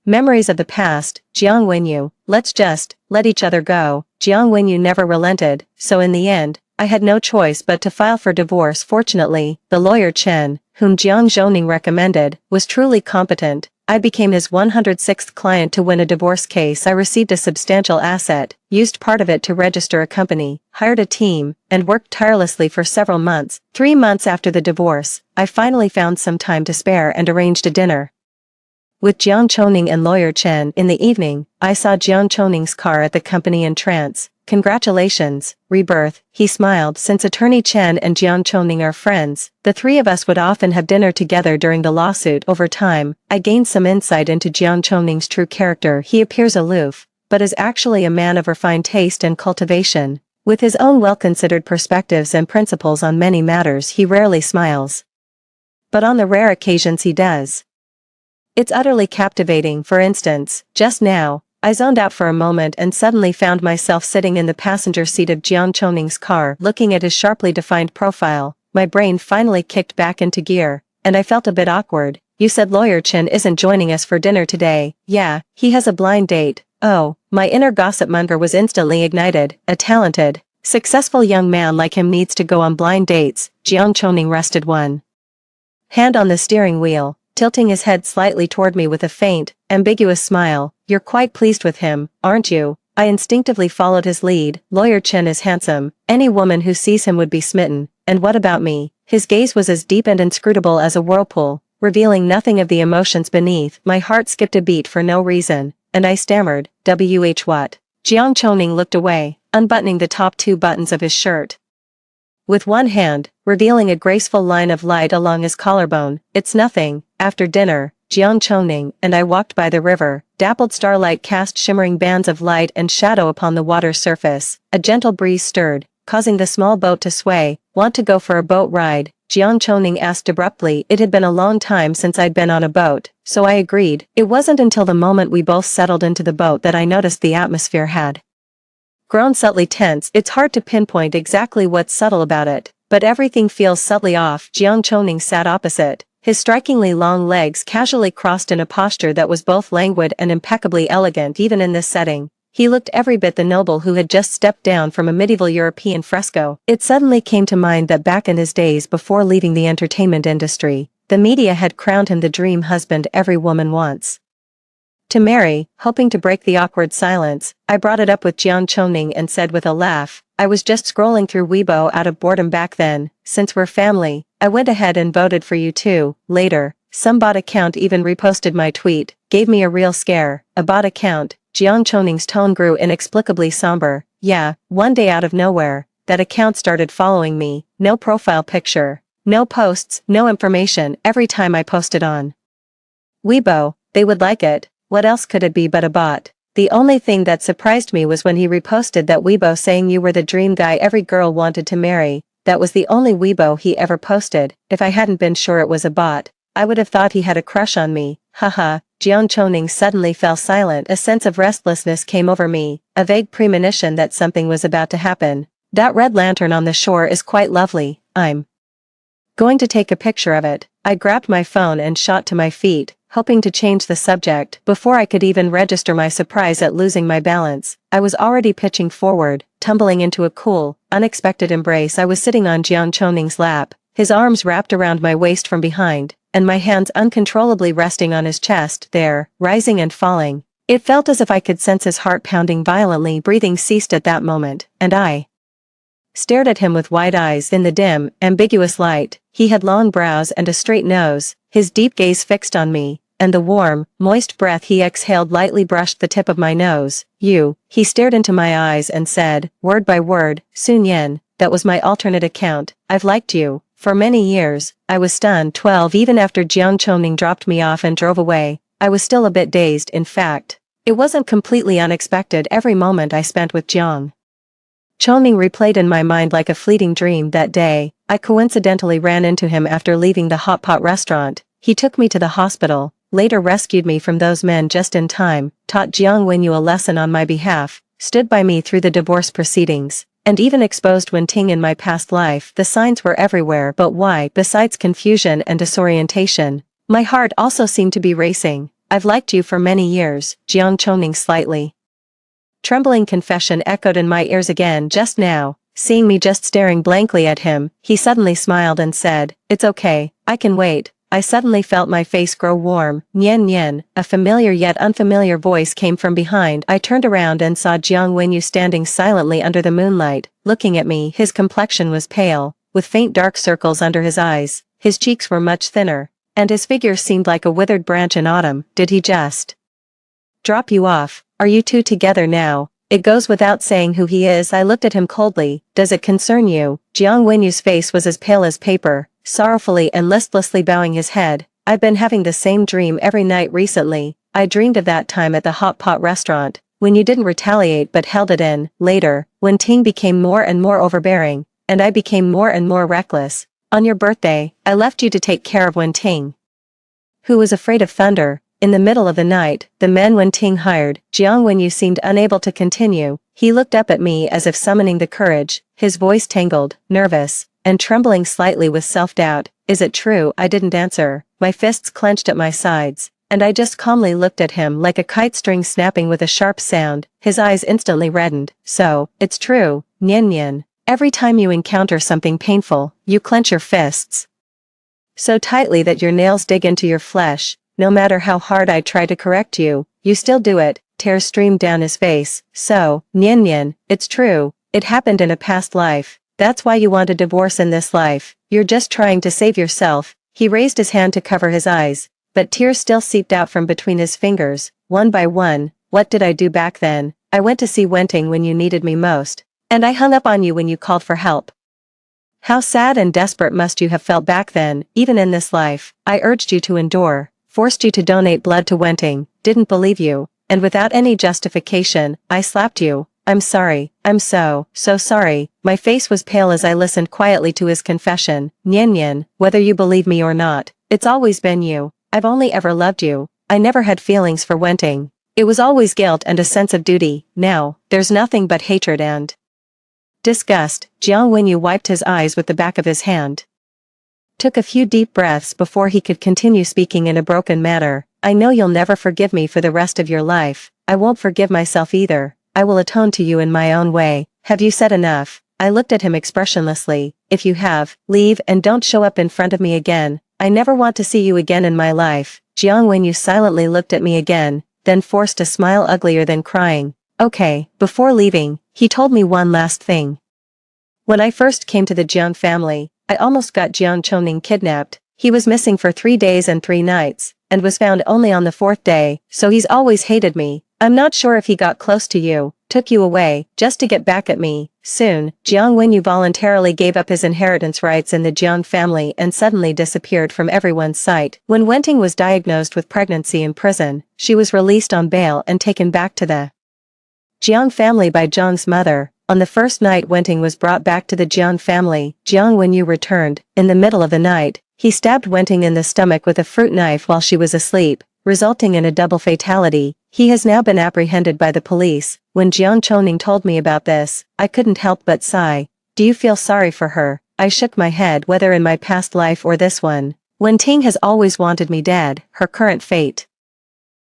memories of the past. Jiang Wenyu, let's just let each other go. Jiang Wenyu never relented, so in the end, I had no choice but to file for divorce. Fortunately, the lawyer Chen, whom Jiang Zhouning recommended, was truly competent. I became his 106th client to win a divorce case. I received a substantial asset, used part of it to register a company, hired a team, and worked tirelessly for several months. 3 months after the divorce, I finally found some time to spare and arranged a dinner with Jiang Chongning and lawyer Chen. In the evening, I saw Jiang Chongning's car at the company entrance. Congratulations, Rebirth, he smiled. Since attorney Chen and Jiang Chongning are friends, the three of us would often have dinner together during the lawsuit. Over time, I gained some insight into Jiang Chongning's true character. He appears aloof, but is actually a man of refined taste and cultivation. With his own well-considered perspectives and principles on many matters, he rarely smiles. But on the rare occasions he does. It's utterly captivating. For instance, just now, I zoned out for a moment and suddenly found myself sitting in the passenger seat of Jiang Chongning's car, looking at his sharply defined profile. My brain finally kicked back into gear, and I felt a bit awkward. You said lawyer Chen isn't joining us for dinner today. Yeah, he has a blind date. Oh, my inner gossip monger was instantly ignited. A talented, successful young man like him needs to go on blind dates. Jiang Chongning rested one hand on the steering wheel, tilting his head slightly toward me with a faint, ambiguous smile. You're quite pleased with him, aren't you? I instinctively followed his lead. Lawyer Chen is handsome. Any woman who sees him would be smitten. And what about me? His gaze was as deep and inscrutable as a whirlpool, revealing nothing of the emotions beneath. My heart skipped a beat for no reason, and I stammered, what? Jiang Chongning looked away, unbuttoning the top 2 buttons of his shirt with one hand, revealing a graceful line of light along his collarbone. It's nothing. After dinner, Jiang Chongning and I walked by the river. Dappled starlight cast shimmering bands of light and shadow upon the water's surface. A gentle breeze stirred, causing the small boat to sway. Want to go for a boat ride? Jiang Chongning asked abruptly. It had been a long time since I'd been on a boat, so I agreed. It wasn't until the moment we both settled into the boat that I noticed the atmosphere had grown subtly tense. It's hard to pinpoint exactly what's subtle about it, but everything feels subtly off. Jiang Chongning sat opposite, his strikingly long legs casually crossed in a posture that was both languid and impeccably elegant. Even in this setting, he looked every bit the noble who had just stepped down from a medieval European fresco. It suddenly came to mind that back in his days before leaving the entertainment industry, the media had crowned him the dream husband every woman wants to marry. Hoping to break the awkward silence, I brought it up with Jiang Chongning and said with a laugh, I was just scrolling through Weibo out of boredom back then. Since we're family, I went ahead and voted for you too. Later, some bot account even reposted my tweet. Gave me a real scare. A bot account? Jiang Chongning's tone grew inexplicably somber. Yeah, one day out of nowhere, that account started following me. No profile picture, no posts, no information. Every time I posted on Weibo, they would like it. What else could it be but a bot? The only thing that surprised me was when he reposted that Weibo saying you were the dream guy every girl wanted to marry. That was the only Weibo he ever posted. If I hadn't been sure it was a bot, I would have thought he had a crush on me. Haha. Jiang Chongning suddenly fell silent. A sense of restlessness came over me, a vague premonition that something was about to happen. That red lantern on the shore is quite lovely. I'm going to take a picture of it. I grabbed my phone and shot to my feet, hoping to change the subject. Before I could even register my surprise at losing my balance, I was already pitching forward. tumbling into a cool, unexpected embrace. I was sitting on Jiang Choning's lap, his arms wrapped around my waist from behind, and my hands uncontrollably resting on his chest, there, rising and falling. It felt as if I could sense his heart pounding violently. Breathing ceased at that moment, and I stared at him with wide eyes. In the dim, ambiguous light, he had long brows and a straight nose, his deep gaze fixed on me, and the warm, moist breath he exhaled lightly brushed the tip of my nose. He stared into my eyes and said, word by word, Sun Yan, that was my alternate account, I've liked you, for many years. I was stunned. 12 Even after Jiang Choning dropped me off and drove away, I was still a bit dazed. In fact, it wasn't completely unexpected. Every moment I spent with Jiang Choning replayed in my mind like a fleeting dream. That day, I coincidentally ran into him after leaving the hot pot restaurant. He took me to the hospital, later rescued me from those men just in time, taught Jiang Wenyu a lesson on my behalf, stood by me through the divorce proceedings, and even exposed Wenting in my past life. The signs were everywhere, but why? Besides confusion and disorientation, my heart also seemed to be racing. I've liked you for many years, Jiang Choning slightly trembling confession echoed in my ears again just now. Seeing me just staring blankly at him, he suddenly smiled and said, it's okay, I can wait. I suddenly felt my face grow warm. Nian Nian, a familiar yet unfamiliar voice came from behind. I turned around and saw Jiang Wenyu standing silently under the moonlight, looking at me. His complexion was pale, with faint dark circles under his eyes, his cheeks were much thinner, and his figure seemed like a withered branch in autumn. Did he just drop you off? Are you two together now? It goes without saying who he is. I looked at him coldly. Does it concern you? Jiang Wenyu's face was as pale as paper, sorrowfully and listlessly bowing his head. I've been having the same dream every night recently. I dreamed of that time at the hot pot restaurant, when you didn't retaliate but held it in. Later, when Ting became more and more overbearing, and I became more and more reckless. On your birthday, I left you to take care of Wen Ting, who was afraid of thunder. In the middle of the night, the men Wen Ting hired. Jiang Wenyu seemed unable to continue. He looked up at me as if summoning the courage, his voice tangled, nervous, and trembling slightly with self-doubt. Is it true? I didn't answer, my fists clenched at my sides, and I just calmly looked at him like a kite string snapping with a sharp sound. His eyes instantly reddened. So, it's true, Nian Nian. Every time you encounter something painful, you clench your fists so tightly that your nails dig into your flesh. No matter how hard I try to correct you, you still do it. Tears streamed down his face. So, Nian Nian, it's true, it happened in a past life. That's why you want a divorce in this life. You're just trying to save yourself. He raised his hand to cover his eyes, but tears still seeped out from between his fingers, one by one. What did I do back then? I went to see Wenting when you needed me most, and I hung up on you when you called for help. How sad and desperate must you have felt back then? Even in this life, I urged you to endure, forced you to donate blood to Wenting, didn't believe you, and without any justification, I slapped you. I'm sorry, I'm so sorry. My face was pale as I listened quietly to his confession. Nian Nian, whether you believe me or not, it's always been you. I've only ever loved you. I never had feelings for Wenting. It was always guilt and a sense of duty. Now, there's nothing but hatred and disgust. Jiang Wenyu wiped his eyes with the back of his hand, took a few deep breaths before he could continue speaking in a broken manner. I know you'll never forgive me for the rest of your life. I won't forgive myself either. I will atone to you in my own way. Have you said enough? I looked at him expressionlessly. If you have, leave and don't show up in front of me again. I never want to see you again in my life. Jiang Wenyu silently looked at me again, then forced a smile uglier than crying. Okay. Before leaving, he told me one last thing. When I first came to the Jiang family, I almost got Jiang Choning kidnapped. He was missing for 3 days and 3 nights, and was found only on the 4th day, so he's always hated me. I'm not sure if he got close to you, took you away, just to get back at me. Soon, Jiang Wenyu voluntarily gave up his inheritance rights in the Jiang family and suddenly disappeared from everyone's sight. When Wenting was diagnosed with pregnancy in prison, she was released on bail and taken back to the Jiang family by Jiang's mother. On the first night Wenting was brought back to the Jiang family, Jiang Wenyu returned. In the middle of the night, he stabbed Wenting in the stomach with a fruit knife while she was asleep, resulting in a double fatality. He has now been apprehended by the police. When Jiang Choning told me about this, I couldn't help but sigh. Do you feel sorry for her? I shook my head. Whether in my past life or this one, Wenting has always wanted me dead. Her current fate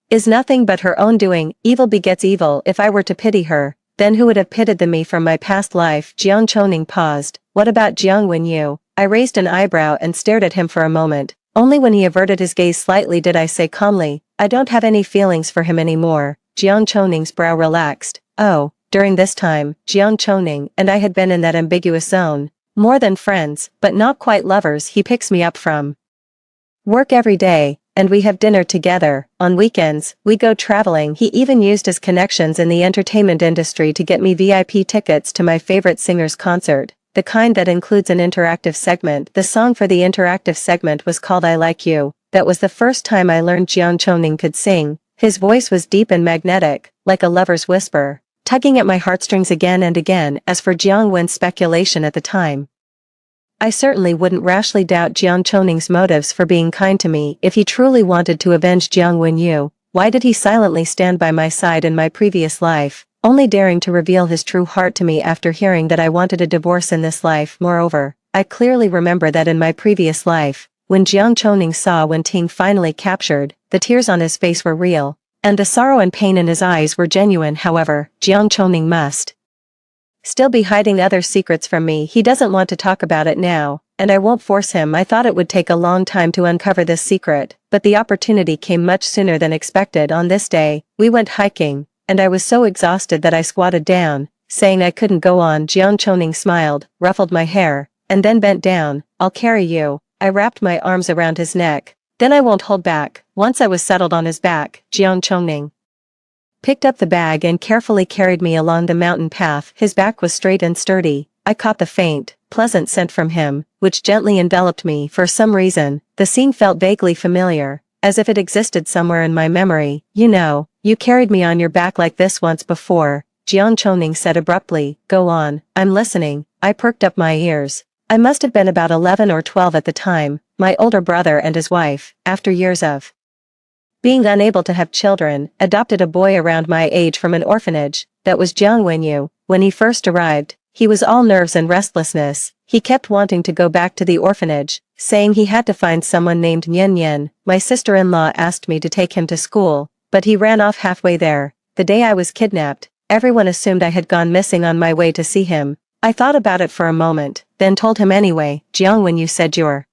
is nothing but her own doing. Evil begets evil. If I were to pity her, Then who would have pitted the me from my past life? Jiang Choning paused. What about Jiang Wenyu? I raised an eyebrow and stared at him for a moment. Only when he averted his gaze slightly did I say calmly, I don't have any feelings for him anymore. Jiang Choning's brow relaxed. Oh, during this time, Jiang Choning and I had been in that ambiguous zone. More than friends, but not quite lovers. He picks me up from work every day, and we have dinner together. On weekends, we go traveling. He even used his connections in the entertainment industry to get me VIP tickets to my favorite singer's concert, the kind that includes an interactive segment. The song for the interactive segment was called I Like You. That was the first time I learned Jiang Choning could sing. His voice was deep and magnetic, like a lover's whisper, tugging at my heartstrings again and again. As for Jiang Wen's speculation at the time, I certainly wouldn't rashly doubt Jiang Choning's motives for being kind to me. If he truly wanted to avenge Jiang Wenyu, why did he silently stand by my side in my previous life, only daring to reveal his true heart to me after hearing that I wanted a divorce in this life? Moreover, I clearly remember that in my previous life, when Jiang Choning saw Wen Ting finally captured, the tears on his face were real, and the sorrow and pain in his eyes were genuine. However, Jiang Choning must still be hiding other secrets from me. He doesn't want to talk about it now, and I won't force him. I thought it would take a long time to uncover this secret, but the opportunity came much sooner than expected. On this day, we went hiking, and I was so exhausted that I squatted down, saying I couldn't go on. Jiang Choning smiled, ruffled my hair, and then bent down. I'll carry you. I wrapped my arms around his neck. Then I won't hold back. Once I was settled on his back, Jiang Choning picked up the bag and carefully carried me along the mountain path. His back was straight and sturdy. I caught the faint, pleasant scent from him, which gently enveloped me. For some reason, the scene felt vaguely familiar, as if it existed somewhere in my memory. You know, you carried me on your back like this once before, Jiang Choning said abruptly. Go on, I'm listening. I perked up my ears. I must have been about 11 or 12 at the time. My older brother and his wife, after years of being unable to have children, adopted a boy around my age from an orphanage. That was Jiang Wenyu. When he first arrived, he was all nerves and restlessness. He kept wanting to go back to the orphanage, saying he had to find someone named Nian Nian. My sister-in-law asked me to take him to school, but he ran off halfway there. The day I was kidnapped, everyone assumed I had gone missing on my way to see him. I thought about it for a moment, then told him anyway. Jiang Wenyu said you're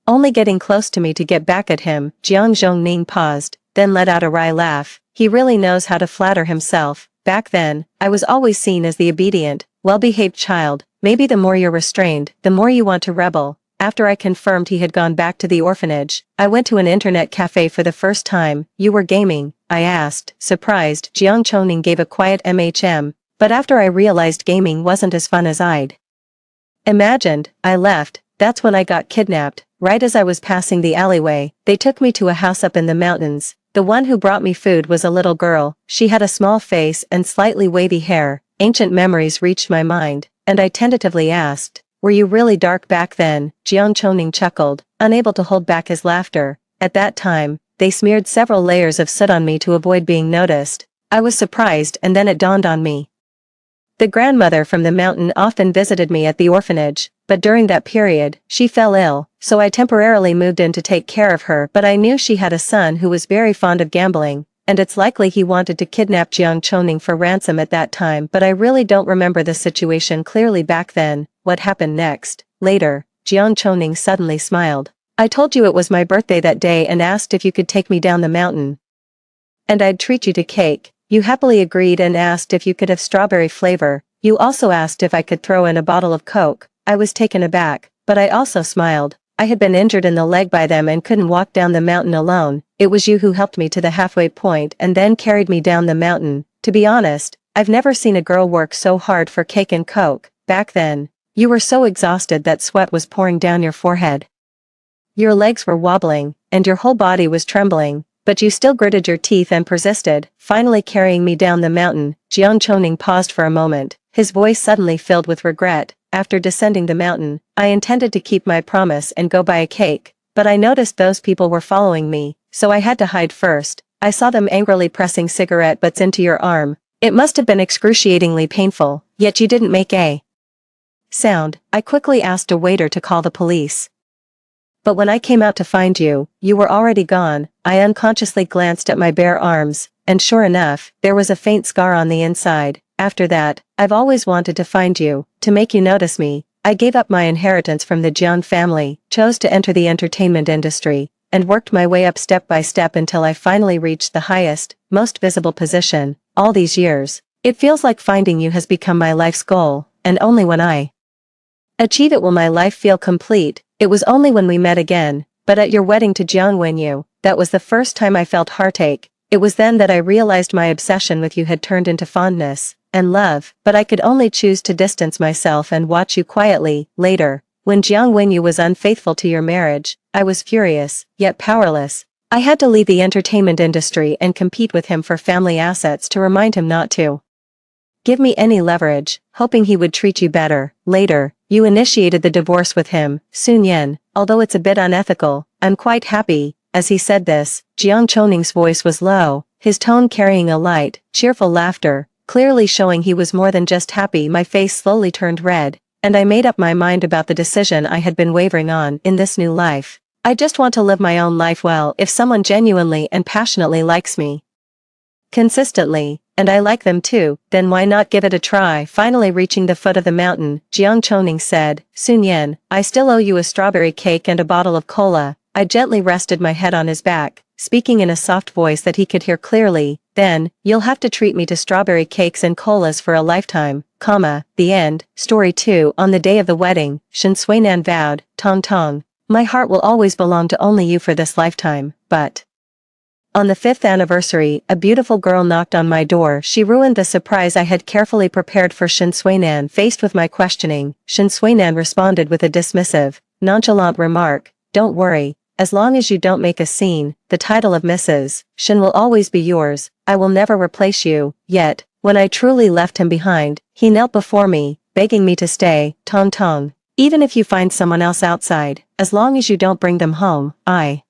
only getting close to me to get back at him. Jiang Zhongning paused, then let out a wry laugh. He really knows how to flatter himself. Back then, I was always seen as the obedient, well-behaved child. Maybe the more you're restrained, the more you want to rebel. After I confirmed he had gone back to the orphanage, I went to an internet cafe for the first time. You were gaming? I asked, surprised. Jiang Choning gave a quiet but after I realized gaming wasn't as fun as I'd imagined, I left. That's when I got kidnapped. Right as I was passing the alleyway, they took me to a house up in the mountains. The one who brought me food was a little girl. She had a small face and slightly wavy hair. Ancient memories reached my mind, and I tentatively asked, were you really dark back then? Jiang Choning chuckled, unable to hold back his laughter. At that time, they smeared several layers of soot on me to avoid being noticed. I was surprised, and then it dawned on me. The grandmother from the mountain often visited me at the orphanage, but during that period, she fell ill, so I temporarily moved in to take care of her. But I knew she had a son who was very fond of gambling, and it's likely he wanted to kidnap Jiang Choning for ransom at that time. But I really don't remember the situation clearly back then. What happened next? Later, Jiang Choning suddenly smiled. I told you it was my birthday that day and asked if you could take me down the mountain, and I'd treat you to cake. You happily agreed and asked if you could have strawberry flavor. You also asked if I could throw in a bottle of Coke. I was taken aback, but I also smiled. I had been injured in the leg by them and couldn't walk down the mountain alone. It was you who helped me to the halfway point and then carried me down the mountain. To be honest, I've never seen a girl work so hard for cake and Coke. Back then, you were so exhausted that sweat was pouring down your forehead. Your legs were wobbling, and your whole body was trembling. But you still gritted your teeth and persisted, finally carrying me down the mountain. Jiang Choning paused for a moment, his voice suddenly filled with regret. After descending the mountain, I intended to keep my promise and go buy a cake, but I noticed those people were following me, so I had to hide first. I saw them angrily pressing cigarette butts into your arm. It must have been excruciatingly painful, yet you didn't make a sound. I quickly asked a waiter to call the police. But when I came out to find you, you were already gone. I unconsciously glanced at my bare arms, and sure enough, there was a faint scar on the inside. After that, I've always wanted to find you, to make you notice me. I gave up my inheritance from the Jiang family, chose to enter the entertainment industry, and worked my way up step by step until I finally reached the highest, most visible position. All these years, it feels like finding you has become my life's goal, and only when I achieve it will my life feel complete. It was only when we met again, but at your wedding to Jiang Wenyu, that was the first time I felt heartache. It was then that I realized my obsession with you had turned into fondness and love, but I could only choose to distance myself and watch you quietly. Later, when Jiang Wenyu was unfaithful to your marriage, I was furious, yet powerless. I had to leave the entertainment industry and compete with him for family assets to remind him not to give me any leverage, hoping he would treat you better. Later, you initiated the divorce with him, Sun Yan. Although it's a bit unethical, I'm quite happy. As he said this, Jiang Choning's voice was low, his tone carrying a light, cheerful laughter, clearly showing he was more than just happy. My face slowly turned red, and I made up my mind about the decision I had been wavering on. In this new life, I just want to live my own life well. If someone genuinely and passionately likes me consistently, and I like them too, then why not give it a try? Finally reaching the foot of the mountain, Jiang Choning said, Sun Yan, I still owe you a strawberry cake and a bottle of cola. I gently rested my head on his back, speaking in a soft voice that he could hear clearly. Then, you'll have to treat me to strawberry cakes and colas for a lifetime, The end. Story 2. On the day of the wedding, Shen Suinan vowed, Tong Tong, my heart will always belong to only you for this lifetime. But on the 5th anniversary, a beautiful girl knocked on my door. She ruined the surprise I had carefully prepared for Shen Suinan. Faced with my questioning, Shen Suinan responded with a dismissive, nonchalant remark, don't worry, as long as you don't make a scene, the title of Mrs. Shen will always be yours. I will never replace you. Yet, when I truly left him behind, he knelt before me, begging me to stay. Tong Tong, even if you find someone else outside, as long as you don't bring them home, I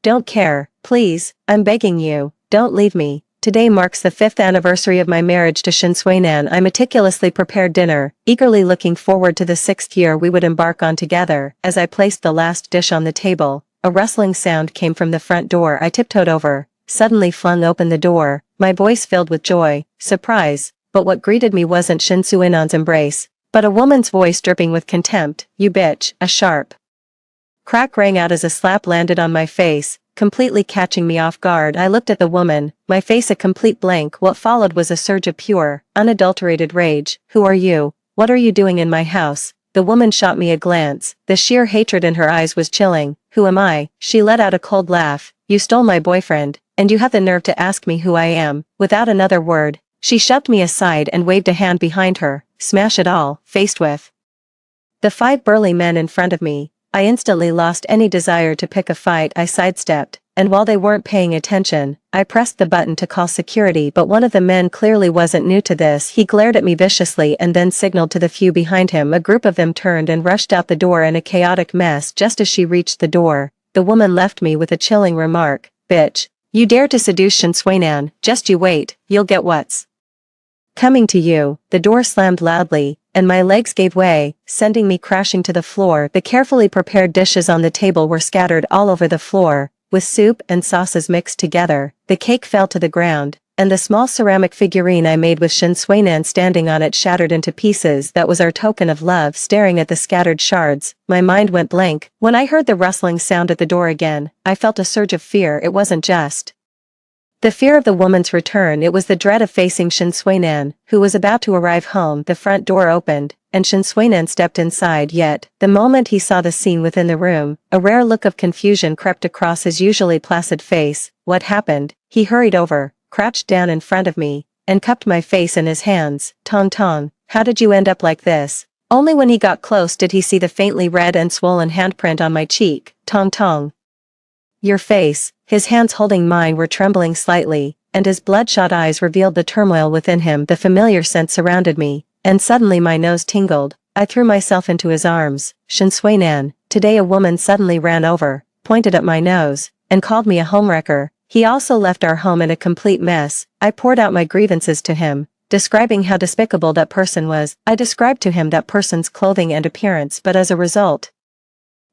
don't care. Please, I'm begging you, don't leave me. Today marks the 5th anniversary of my marriage to Shen Suinan. I meticulously prepared dinner, eagerly looking forward to the 6th year we would embark on together. As I placed the last dish on the table, a rustling sound came from the front door. I tiptoed over, suddenly flung open the door, my voice filled with joy, surprise, but what greeted me wasn't Shen Suinan's embrace, but a woman's voice dripping with contempt. You bitch. A sharp crack rang out as a slap landed on my face, completely catching me off guard. I looked at the woman, my face a complete blank. What followed was a surge of pure, unadulterated rage. Who are you? What are you doing in my house? The woman shot me a glance, the sheer hatred in her eyes was chilling. Who am I? She let out a cold laugh. You stole my boyfriend, and you have the nerve to ask me who I am. Without another word, she shoved me aside and waved a hand behind her. Smash it all. Faced with the 5 burly men in front of me, I instantly lost any desire to pick a fight. I sidestepped, and while they weren't paying attention, I pressed the button to call security. But one of the men clearly wasn't new to this. He glared at me viciously and then signaled to the few behind him. A group of them turned and rushed out the door in a chaotic mess. Just as she reached the door, the woman left me with a chilling remark, bitch, you dare to seduce Shen Suinan, just you wait, you'll get what's coming to you. The door slammed loudly, and my legs gave way, sending me crashing to the floor. The carefully prepared dishes on the table were scattered all over the floor, with soup and sauces mixed together. The cake fell to the ground, and the small ceramic figurine I made with Shen Suinan standing on it shattered into pieces. That was our token of love. Staring at the scattered shards, my mind went blank. When I heard the rustling sound at the door again, I felt a surge of fear. It wasn't just the fear of the woman's return, it was the dread of facing Shen Suinan, who was about to arrive home. The front door opened, and Shen Suinan stepped inside. Yet, the moment he saw the scene within the room, a rare look of confusion crept across his usually placid face. What happened? He hurried over, crouched down in front of me, and cupped my face in his hands. Tong Tong, how did you end up like this? Only when he got close did he see the faintly red and swollen handprint on my cheek. Tong Tong, your face. His hands holding mine were trembling slightly, and his bloodshot eyes revealed the turmoil within him. The familiar scent surrounded me, and suddenly my nose tingled. I threw myself into his arms. Shen Suinan, today a woman suddenly ran over, pointed at my nose, and called me a homewrecker. He also left our home in a complete mess. I poured out my grievances to him, describing how despicable that person was. I described to him that person's clothing and appearance, but as a result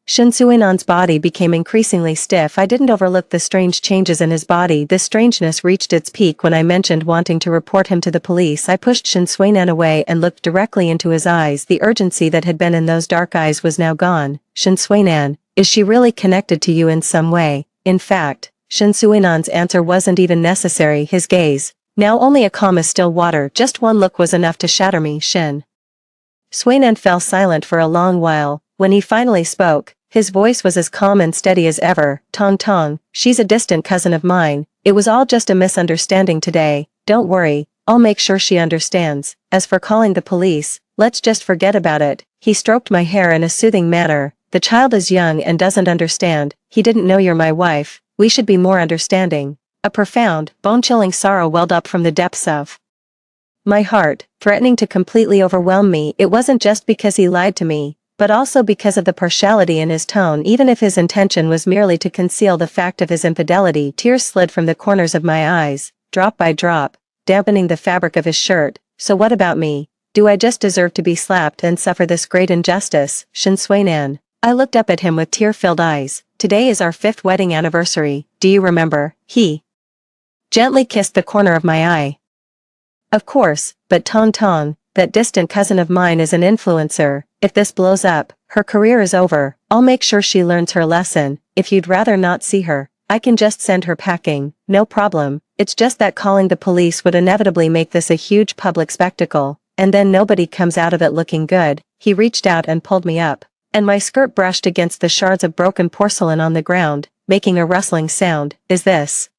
Shin Suinan's body became increasingly stiff. I didn't overlook the strange changes in his body. This strangeness reached its peak when I mentioned wanting to report him to the police. I pushed Shin Suinan away and looked directly into his eyes. The urgency that had been in those dark eyes was now gone. Shin Suinan, is she really connected to you in some way? In fact, Shin Suinan's answer wasn't even necessary. His gaze, now only a calm as still water, just one look was enough to shatter me. Shin Suinan fell silent for a long while. When he finally spoke, his voice was as calm and steady as ever. Tong Tong, she's a distant cousin of mine. It was all just a misunderstanding today. Don't worry, I'll make sure she understands. As for calling the police, let's just forget about it. He stroked my hair in a soothing manner. The child is young and doesn't understand. He didn't know you're my wife. We should be more understanding. A profound, bone-chilling sorrow welled up from the depths of my heart, threatening to completely overwhelm me. It wasn't just because he lied to me, but also because of the partiality in his tone. Even if his intention was merely to conceal the fact of his infidelity, tears slid from the corners of my eyes, drop by drop, dampening the fabric of his shirt. So what about me? Do I just deserve to be slapped and suffer this great injustice? Shin Suinan. I looked up at him with tear-filled eyes. Today is our 5th wedding anniversary. Do you remember? He gently kissed the corner of my eye. Of course, but Tong Tong, that distant cousin of mine is an influencer. If this blows up, her career is over. I'll make sure she learns her lesson. If you'd rather not see her, I can just send her packing. No problem. It's just that calling the police would inevitably make this a huge public spectacle, and then nobody comes out of it looking good. He reached out and pulled me up, and my skirt brushed against the shards of broken porcelain on the ground, making a rustling sound. Is this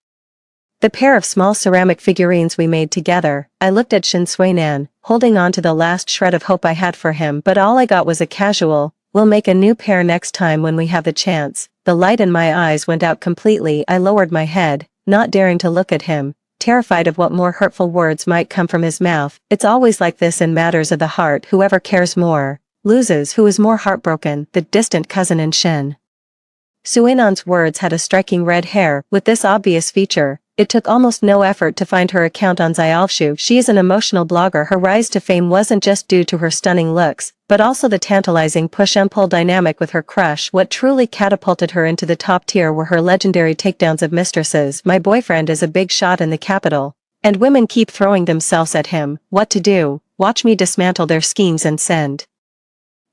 the pair of small ceramic figurines we made together? I looked at Shin Suinan, holding on to the last shred of hope I had for him, but all I got was a casual, "We'll make a new pair next time when we have the chance." The light in my eyes went out completely. I lowered my head, not daring to look at him, terrified of what more hurtful words might come from his mouth. It's always like this in matters of the heart. Whoever cares more loses. Who is more heartbroken, the distant cousin in Shin Suinan's words had a striking red hair. With this obvious feature, it took almost no effort to find her account on Xiaoshu. She is an emotional blogger. Her rise to fame wasn't just due to her stunning looks, but also the tantalizing push-and-pull dynamic with her crush. What truly catapulted her into the top tier were her legendary takedowns of mistresses. My boyfriend is a big shot in the capital, and women keep throwing themselves at him. What to do? Watch me dismantle their schemes and send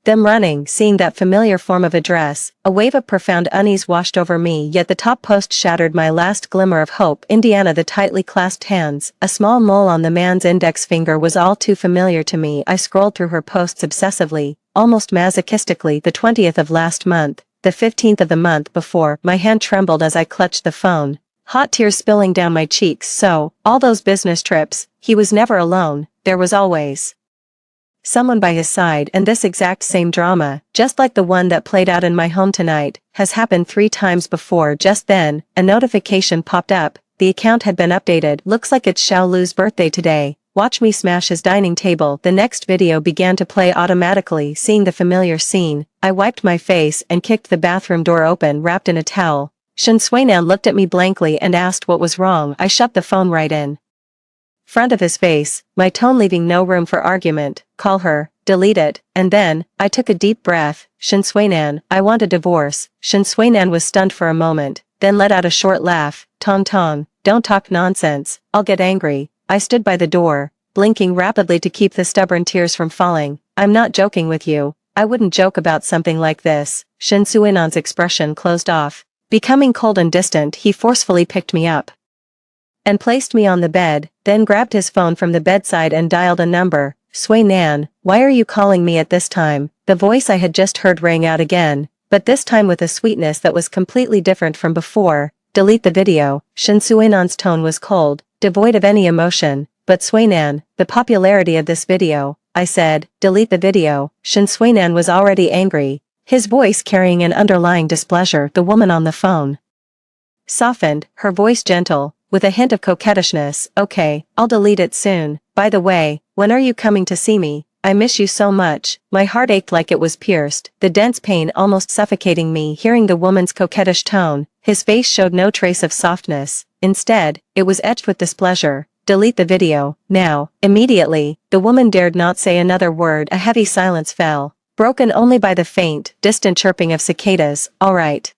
them running. Seeing that familiar form of address, a wave of profound unease washed over me, yet the top post shattered my last glimmer of hope. Indiana. The tightly clasped hands, a small mole on the man's index finger was all too familiar to me. I scrolled through her posts obsessively, almost masochistically. The 20th of last month, the 15th of the month before. My hand trembled as I clutched the phone, hot tears spilling down my cheeks. So, all those business trips, he was never alone. There was always someone by his side, and this exact same drama, just like the one that played out in my home tonight, has happened 3 times before. Just then, a notification popped up. The account had been updated. Looks like it's Xiaolu's birthday today. Watch me smash his dining table. The next video began to play automatically. Seeing the familiar scene, I wiped my face and kicked the bathroom door open, wrapped in a towel. Shin Suinan looked at me blankly and asked what was wrong. I shut the phone right in front of his face, my tone leaving no room for argument. Call her, delete it, and then, I took a deep breath. Shin Suinan, I want a divorce. Shin Suinan was stunned for a moment, then let out a short laugh. Tong Tong, don't talk nonsense, I'll get angry. I stood by the door, blinking rapidly to keep the stubborn tears from falling. I'm not joking with you. I wouldn't joke about something like this. Shin Suinan's expression closed off. Becoming cold and distant, he forcefully picked me up and placed me on the bed, then grabbed his phone from the bedside and dialed a number. Suinan, why are you calling me at this time? The voice I had just heard rang out again, but this time with a sweetness that was completely different from before. Delete the video. Shin Suinan's tone was cold, devoid of any emotion. But Suinan, the popularity of this video, I said. Delete the video. Shin Suinan was already angry, his voice carrying an underlying displeasure. The woman on the phone softened, her voice gentle, with a hint of coquettishness. Okay, I'll delete it soon. By the way, when are you coming to see me? I miss you so much. My heart ached like it was pierced, the dense pain almost suffocating me. Hearing the woman's coquettish tone, his face showed no trace of softness. Instead, it was etched with displeasure. Delete the video, now, immediately. The woman dared not say another word. A heavy silence fell, broken only by the faint, distant chirping of cicadas. Alright.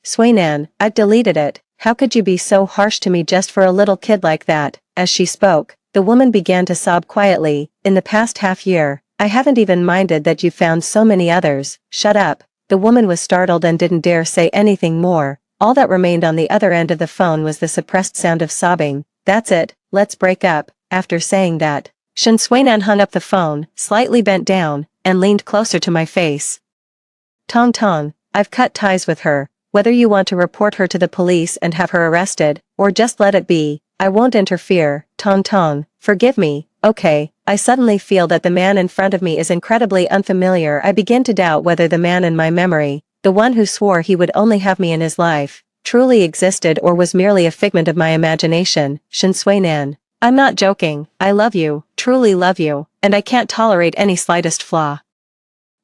Swanan, I've deleted it. How could you be so harsh to me just for a little kid like that? As she spoke, the woman began to sob quietly. In the past half year, I haven't even minded that you found so many others. Shut up. The woman was startled and didn't dare say anything more. All that remained on the other end of the phone was the suppressed sound of sobbing. That's it, let's break up. After saying that, Shin Swanan hung up the phone, slightly bent down, and leaned closer to my face. Tong Tong, I've cut ties with her. Whether you want to report her to the police and have her arrested, or just let it be, I won't interfere. Tong Tong, forgive me. Okay, I suddenly feel that the man in front of me is incredibly unfamiliar. I begin to doubt whether the man in my memory, the one who swore he would only have me in his life, truly existed or was merely a figment of my imagination. Shin Swanan, I'm not joking. I love you, truly love you, and I can't tolerate any slightest flaw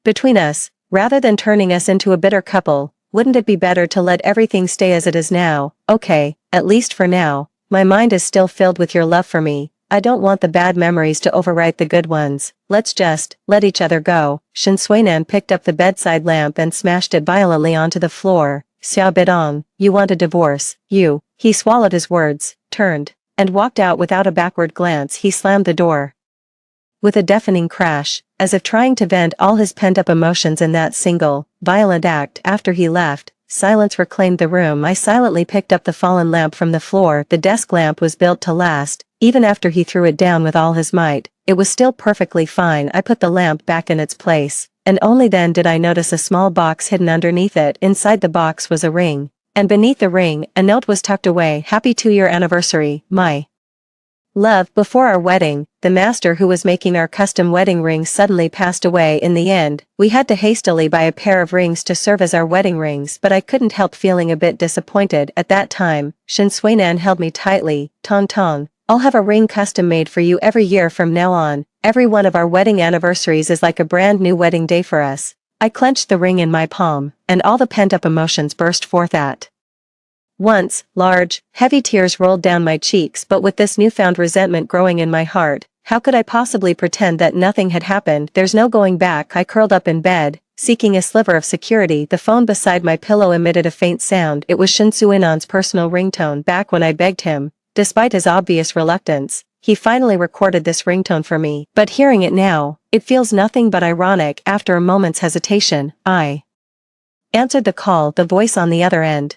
between us. Rather than turning us into a bitter couple, wouldn't it be better to let everything stay as it is now? Okay, at least for now. My mind is still filled with your love for me. I don't want the bad memories to overwrite the good ones. Let's just let each other go. Shin Swanan picked up the bedside lamp and smashed it violently onto the floor. Xiao Bidong, you want a divorce? You. He swallowed his words, turned, and walked out without a backward glance. He slammed the door with a deafening crash, as if trying to vent all his pent-up emotions in that single, violent act. After he left, silence reclaimed the room. I silently picked up the fallen lamp from the floor. The desk lamp was built to last. Even after he threw it down with all his might, it was still perfectly fine. I put the lamp back in its place, and only then did I notice a small box hidden underneath it. Inside the box was a ring, and beneath the ring, a note was tucked away. Happy 2-year anniversary, my love. Before our wedding, the master who was making our custom wedding rings suddenly passed away. In the end, we had to hastily buy a pair of rings to serve as our wedding rings, but I couldn't help feeling a bit disappointed at that time. Shin Swanan held me tightly. Tong Tong, I'll have a ring custom made for you every year from now on. Every one of our wedding anniversaries is like a brand new wedding day for us. I clenched the ring in my palm, and all the pent-up emotions burst forth at once. Large, heavy tears rolled down my cheeks, but with this newfound resentment growing in my heart, how could I possibly pretend that nothing had happened? There's no going back. I curled up in bed, seeking a sliver of security. The phone beside my pillow emitted a faint sound. It was Shin Suinan's personal ringtone. Back when I begged him, despite his obvious reluctance, he finally recorded this ringtone for me. But hearing it now, it feels nothing but ironic. After a moment's hesitation, I answered the call. The voice on the other end,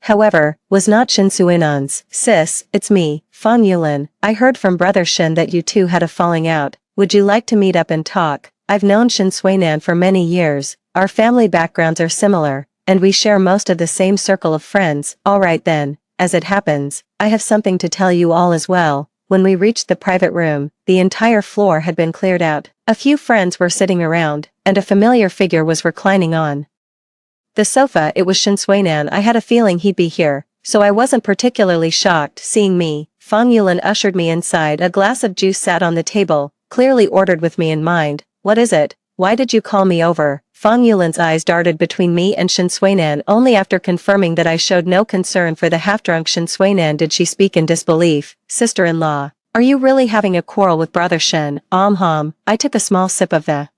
however, was not Shin Suinan's. Sis, it's me, Fan Yulin. I heard from Brother Shin that you two had a falling out. Would you like to meet up and talk? I've known Shin Suinan for many years. Our family backgrounds are similar, and we share most of the same circle of friends. Alright then, as it happens, I have something to tell you all as well. When we reached the private room, the entire floor had been cleared out. A few friends were sitting around, and a familiar figure was reclining on the sofa. It was Shin Suinan. I had a feeling he'd be here, so I wasn't particularly shocked. Seeing me, Fang Yulin ushered me inside. A glass of juice sat on the table, clearly ordered with me in mind. What is it? Why did you call me over? Fang Yulin's eyes darted between me and Shin Suinan. Only after confirming that I showed no concern for the half-drunk Shin Suinan did she speak in disbelief. Sister-in-law, are you really having a quarrel with Brother Shin? I took a small sip of the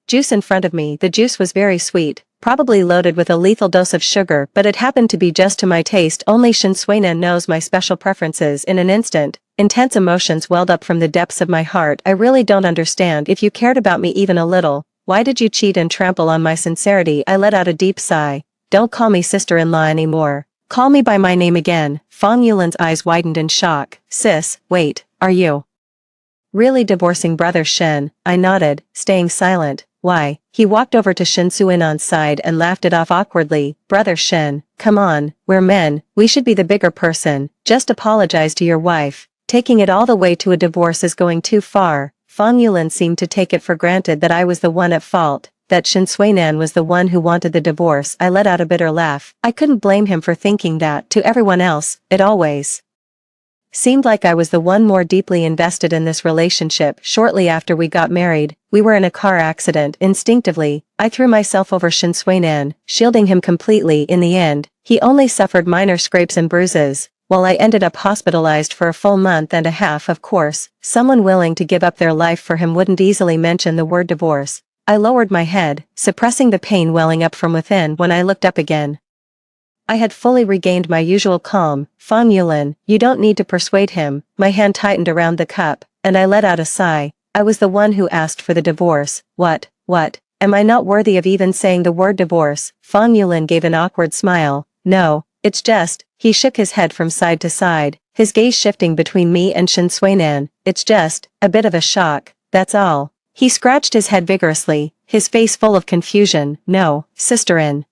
juice in front of me. The juice was very sweet, probably loaded with a lethal dose of sugar, but it happened to be just to my taste. Only Shin Suinan knows my special preferences. In an instant, intense emotions welled up from the depths of my heart. I really don't understand. If you cared about me even a little, why did you cheat and trample on my sincerity? I let out a deep sigh. Don't call me sister-in-law anymore. Call me by my name again. Fang Yulin's eyes widened in shock. Sis, wait, are you really divorcing Brother Shin? I nodded, staying silent. Why? He walked over to Shin Suinan's side and laughed it off awkwardly. Brother Shin, come on, we're men, we should be the bigger person. Just apologize to your wife. Taking it all the way to a divorce is going too far. Fang Yulin seemed to take it for granted that I was the one at fault, that Shin Suinan was the one who wanted the divorce. I let out a bitter laugh. I couldn't blame him for thinking that. To everyone else, it always seemed like I was the one more deeply invested in this relationship. Shortly after we got married, we were in a car accident. Instinctively, I threw myself over Shin Suinan, shielding him completely. In the end, he only suffered minor scrapes and bruises, while I ended up hospitalized for a full month and a half. Of course, someone willing to give up their life for him wouldn't easily mention the word divorce, I lowered my head, suppressing the pain welling up from within when I looked up again. I had fully regained my usual calm. Fan Yulin, you don't need to persuade him. My hand tightened around the cup, and I let out a sigh. I was the one who asked for the divorce. What? Am I not worthy of even saying the word divorce? Fan Yulin gave an awkward smile. No, it's just, he shook his head from side to side, his gaze shifting between me and Shin Suinan. It's just, a bit of a shock, that's all. He scratched his head vigorously, his face full of confusion. No, sister-in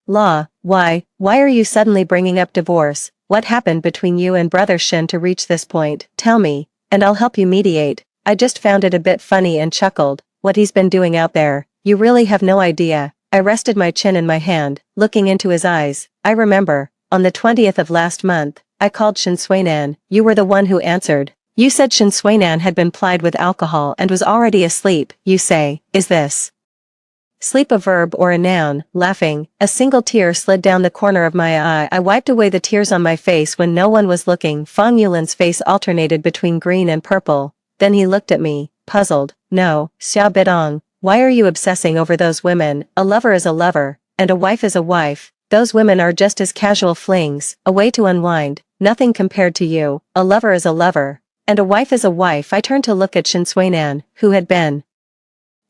law, why are you suddenly bringing up divorce? What happened between you and brother Shin to reach this point? Tell me, and I'll help you mediate. I just found it a bit funny and chuckled. What he's been doing out there, you really have no idea. I rested my chin in my hand, looking into his eyes. I remember, on the 20th of last month, I called Shin Suinan. You were the one who answered. You said Shin Suinan had been plied with alcohol and was already asleep. You say, is this sleep a verb or a noun? Laughing, a single tear slid down the corner of my eye. I wiped away the tears on my face when no one was looking. Fan Yulin's face alternated between green and purple. Then he looked at me, puzzled. No, Xia Bidong, why are you obsessing over those women? A lover is a lover, and a wife is a wife. Those women are just as casual flings, a way to unwind, nothing compared to you. A lover is a lover, and a wife is a wife. I turned to look at Shin Suinan, who had been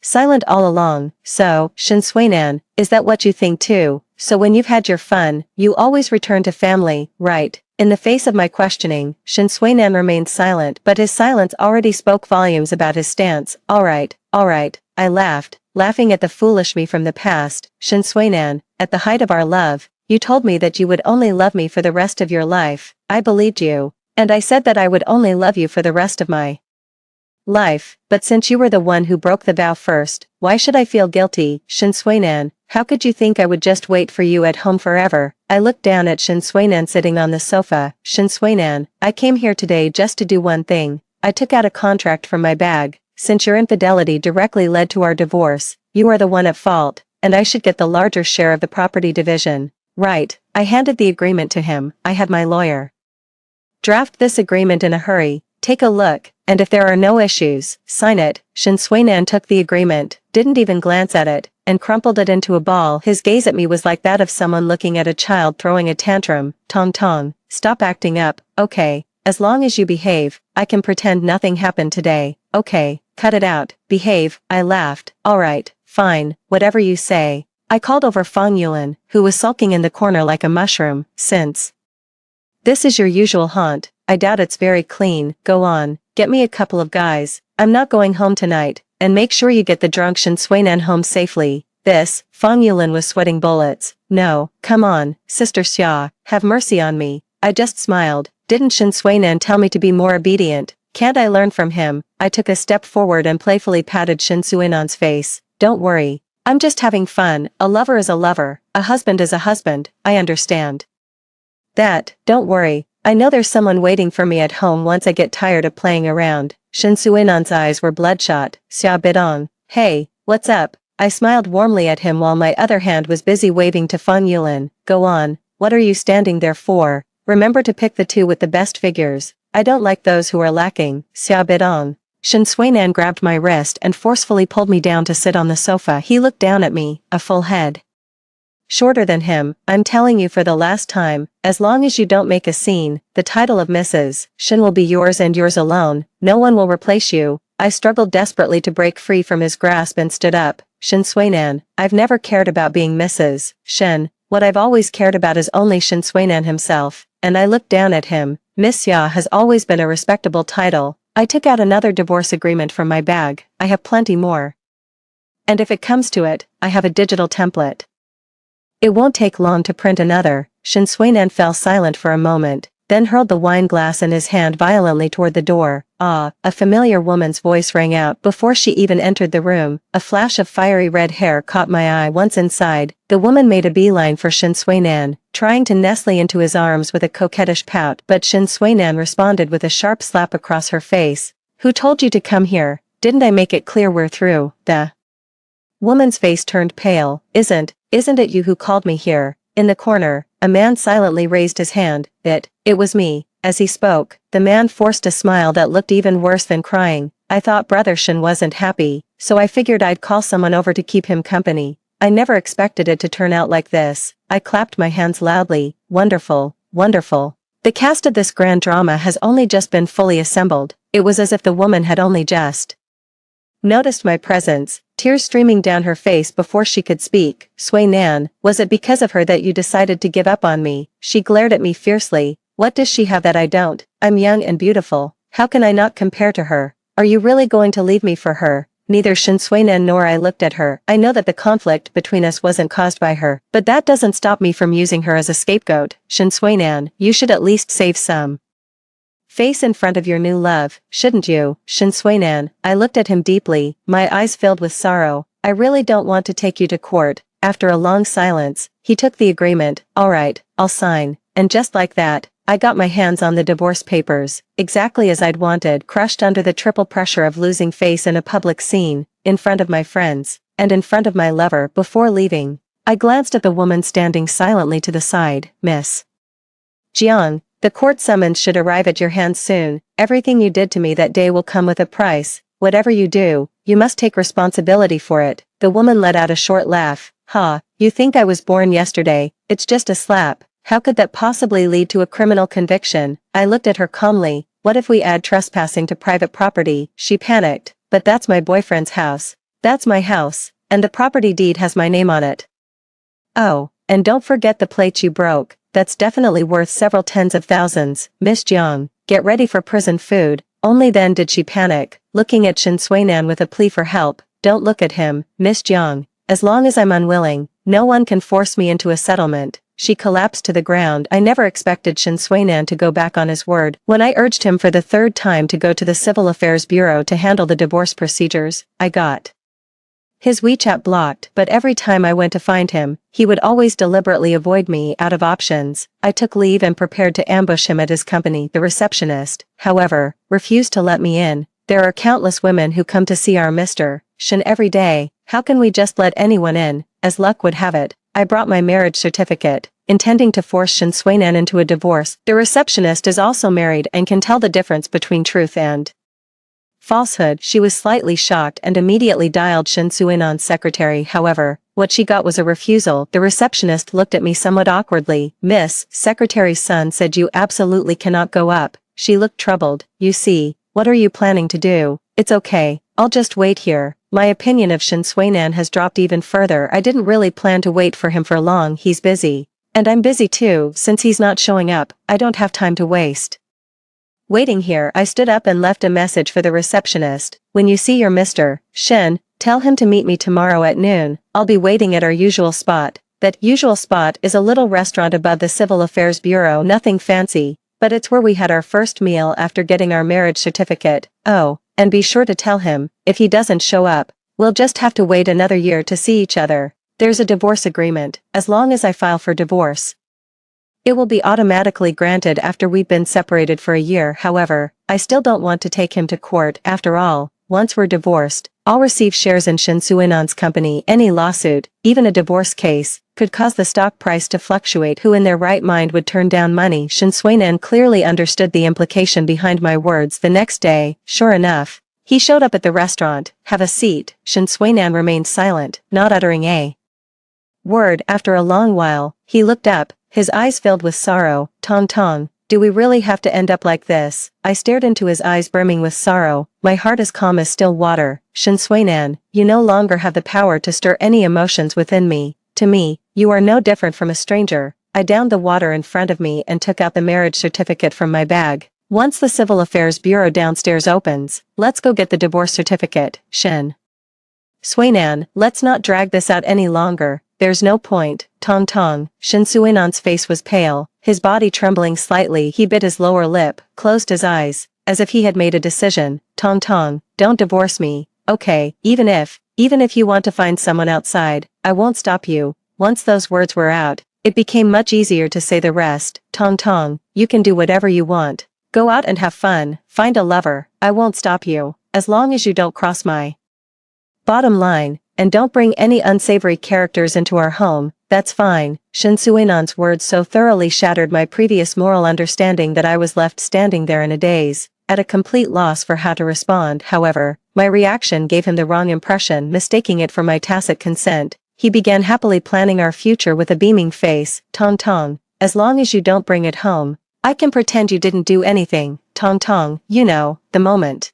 silent all along. So, Shin Suinan, is that what you think too? So when you've had your fun, you always return to family, right? In the face of my questioning, Shin Suinan remained silent, but his silence already spoke volumes about his stance. Alright, I laughed, laughing at the foolish me from the past. Shin Suinan, at the height of our love, you told me that you would only love me for the rest of your life. I believed you, and I said that I would only love you for the rest of my life, but since you were the one who broke the vow first, why should I feel guilty? Shin Suinan, how could you think I would just wait for you at home forever? I looked down at Shin Suinan sitting on the sofa. Shin Suinan, I came here today just to do one thing. I took out a contract from my bag. Since your infidelity directly led to our divorce, you are the one at fault, and I should get the larger share of the property division. Right, I handed the agreement to him. I had my lawyer draft this agreement in a hurry. Take a look, and if there are no issues, sign it. Shin Suinan took the agreement, didn't even glance at it, and crumpled it into a ball. His gaze at me was like that of someone looking at a child throwing a tantrum. Tong, stop acting up, okay? As long as you behave, I can pretend nothing happened today. Okay, cut it out. Behave. I laughed. Alright, fine, whatever you say. I called over Fan Yulin, who was sulking in the corner like a mushroom. Since this is your usual haunt, I doubt it's very clean. Go on, get me a couple of guys. I'm not going home tonight, and make sure you get the drunk Shin Suinan home safely. This, Fan Yulin was sweating bullets. No, come on, Sister Xia, have mercy on me. I just smiled. Didn't Shin Suinan tell me to be more obedient? Can't I learn from him? I took a step forward and playfully patted Shin Suinan's face. Don't worry. I'm just having fun. A lover is a lover. A husband is a husband. I understand that. Don't worry. I know there's someone waiting for me at home once I get tired of playing around. Shin Suinan's eyes were bloodshot. Xia Bidong. Hey, what's up? I smiled warmly at him while my other hand was busy waving to Fan Yulin. Go on. What are you standing there for? Remember to pick the two with the best figures. I don't like those who are lacking. Xia Bidong. Shin Suinan grabbed my wrist and forcefully pulled me down to sit on the sofa. He looked down at me, a full head shorter than him. I'm telling you for the last time, as long as you don't make a scene, the title of Mrs. Shin will be yours and yours alone. No one will replace you. I struggled desperately to break free from his grasp and stood up. Shin Suinan, I've never cared about being Mrs. Shin. What I've always cared about is only Shin Suinan himself. And I looked down at him. Miss Xia has always been a respectable title. I took out another divorce agreement from my bag. I have plenty more. And if it comes to it, I have a digital template. It won't take long to print another. Shin Suinan fell silent for a moment, then hurled the wine glass in his hand violently toward the door. Ah, a familiar woman's voice rang out before she even entered the room. A flash of fiery red hair caught my eye. Once inside, the woman made a beeline for Shin Suinan, trying to nestle into his arms with a coquettish pout, but Shin Suinan responded with a sharp slap across her face. Who told you to come here? Didn't I make it clear we're through? The woman's face turned pale. Isn't it you who called me here? In the corner, a man silently raised his hand. It was me. As he spoke, the man forced a smile that looked even worse than crying. I thought Brother Shin wasn't happy. so I figured I'd call someone over to keep him company. I never expected it to turn out like this. I clapped my hands loudly. Wonderful, wonderful. The cast of this grand drama has only just been fully assembled. It was as if the woman had only just noticed my presence, tears streaming down her face before she could speak. Sui Nan, was it because of her that you decided to give up on me? She glared at me fiercely. What does she have that I don't? I'm young and beautiful. How can I not compare to her? Are you really going to leave me for her? Neither Shin Sui-nan nor I looked at her. I know that the conflict between us wasn't caused by her, but that doesn't stop me from using her as a scapegoat. Shin Sui-nan, you should at least save some face in front of your new love, shouldn't you? Shin Sui-nan, I looked at him deeply, my eyes filled with sorrow. I really don't want to take you to court. After a long silence, he took the agreement. Alright, I'll sign. And just like that, I got my hands on the divorce papers, exactly as I'd wanted, crushed under the triple pressure of losing face in a public scene, in front of my friends, and in front of my lover. Before leaving, I glanced at the woman standing silently to the side. Miss Jiang, the court summons should arrive at your hands soon. Everything you did to me that day will come with a price. Whatever you do, you must take responsibility for it. The woman let out a short laugh. Ha, you think I was born yesterday? It's just a slap. How could that possibly lead to a criminal conviction? I looked at her calmly. What if we add trespassing to private property? She panicked. But that's my boyfriend's house. That's my house, and the property deed has my name on it. Oh, and don't forget the plate you broke. That's definitely worth several tens of thousands. Miss Jiang, get ready for prison food. Only then did she panic, looking at Shin Sui-nan with a plea for help. Don't look at him, Miss Jiang. As long as I'm unwilling, no one can force me into a settlement. She collapsed to the ground. I never expected Shin Sui-nan to go back on his word. When I urged him for the third time to go to the Civil Affairs Bureau to handle the divorce procedures, I got his WeChat blocked, but every time I went to find him, he would always deliberately avoid me out of options. I took leave and prepared to ambush him at his company. The receptionist, however, refused to let me in. There are countless women who come to see our Mr. Shin every day. How can we just let anyone in? As luck would have it, I brought my marriage certificate, intending to force Shin Sui-nan into a divorce. The receptionist is also married and can tell the difference between truth and falsehood. She was slightly shocked and immediately dialed Shin Sui-nan's secretary. However, what she got was a refusal. The receptionist looked at me somewhat awkwardly. Miss, secretary's son said you absolutely cannot go up. She looked troubled. You see, what are you planning to do? It's okay, I'll just wait here. My opinion of Shin Sui-nan has dropped even further. I didn't really plan to wait for him for long. He's busy. And I'm busy too. Since he's not showing up, I don't have time to waste waiting here. I stood up and left a message for the receptionist. When you see your Mr. Shin, tell him to meet me tomorrow at noon. I'll be waiting at our usual spot. That usual spot is a little restaurant above the Civil Affairs Bureau. Nothing fancy, but it's where we had our first meal after getting our marriage certificate. Oh, and be sure to tell him, if he doesn't show up, we'll just have to wait another year to see each other. There's a divorce agreement. As long as I file for divorce, it will be automatically granted after we've been separated for a year. However, I still don't want to take him to court. After all, once we're divorced, I'll receive shares in Shin Sui-nan's company. Any lawsuit, even a divorce case, could cause the stock price to fluctuate. Who in their right mind would turn down money? Shin Sui-nan clearly understood the implication behind my words. The next day, sure enough, he showed up at the restaurant. Have a seat. Shin Sui-nan remained silent, not uttering a word. After a long while, he looked up, his eyes filled with sorrow. Tong Tong, do we really have to end up like this? I stared into his eyes brimming with sorrow. My heart is calm as still water. Shin Sui-nan, you no longer have the power to stir any emotions within me. To me, you are no different from a stranger. I downed the water in front of me and took out the marriage certificate from my bag. Once the Civil Affairs Bureau downstairs opens, let's go get the divorce certificate. Shin Sui-nan, let's not drag this out any longer. There's no point. Tong Tong. Shin Sui-nan's face was pale, his body trembling slightly. He bit his lower lip, closed his eyes, as if he had made a decision. Tong Tong, don't divorce me. Okay, even if you want to find someone outside, I won't stop you. Once those words were out, it became much easier to say the rest. Tong Tong, you can do whatever you want. Go out and have fun, find a lover. I won't stop you, as long as you don't cross my bottom line. And don't bring any unsavory characters into our home. That's fine. Shin Sui-nan's words so thoroughly shattered my previous moral understanding that I was left standing there in a daze. at a complete loss for how to respond. However, my reaction gave him the wrong impression, mistaking it for my tacit consent. He began happily planning our future with a beaming face. Tong Tong, as long as you don't bring it home, I can pretend you didn't do anything. Tong Tong, you know, the moment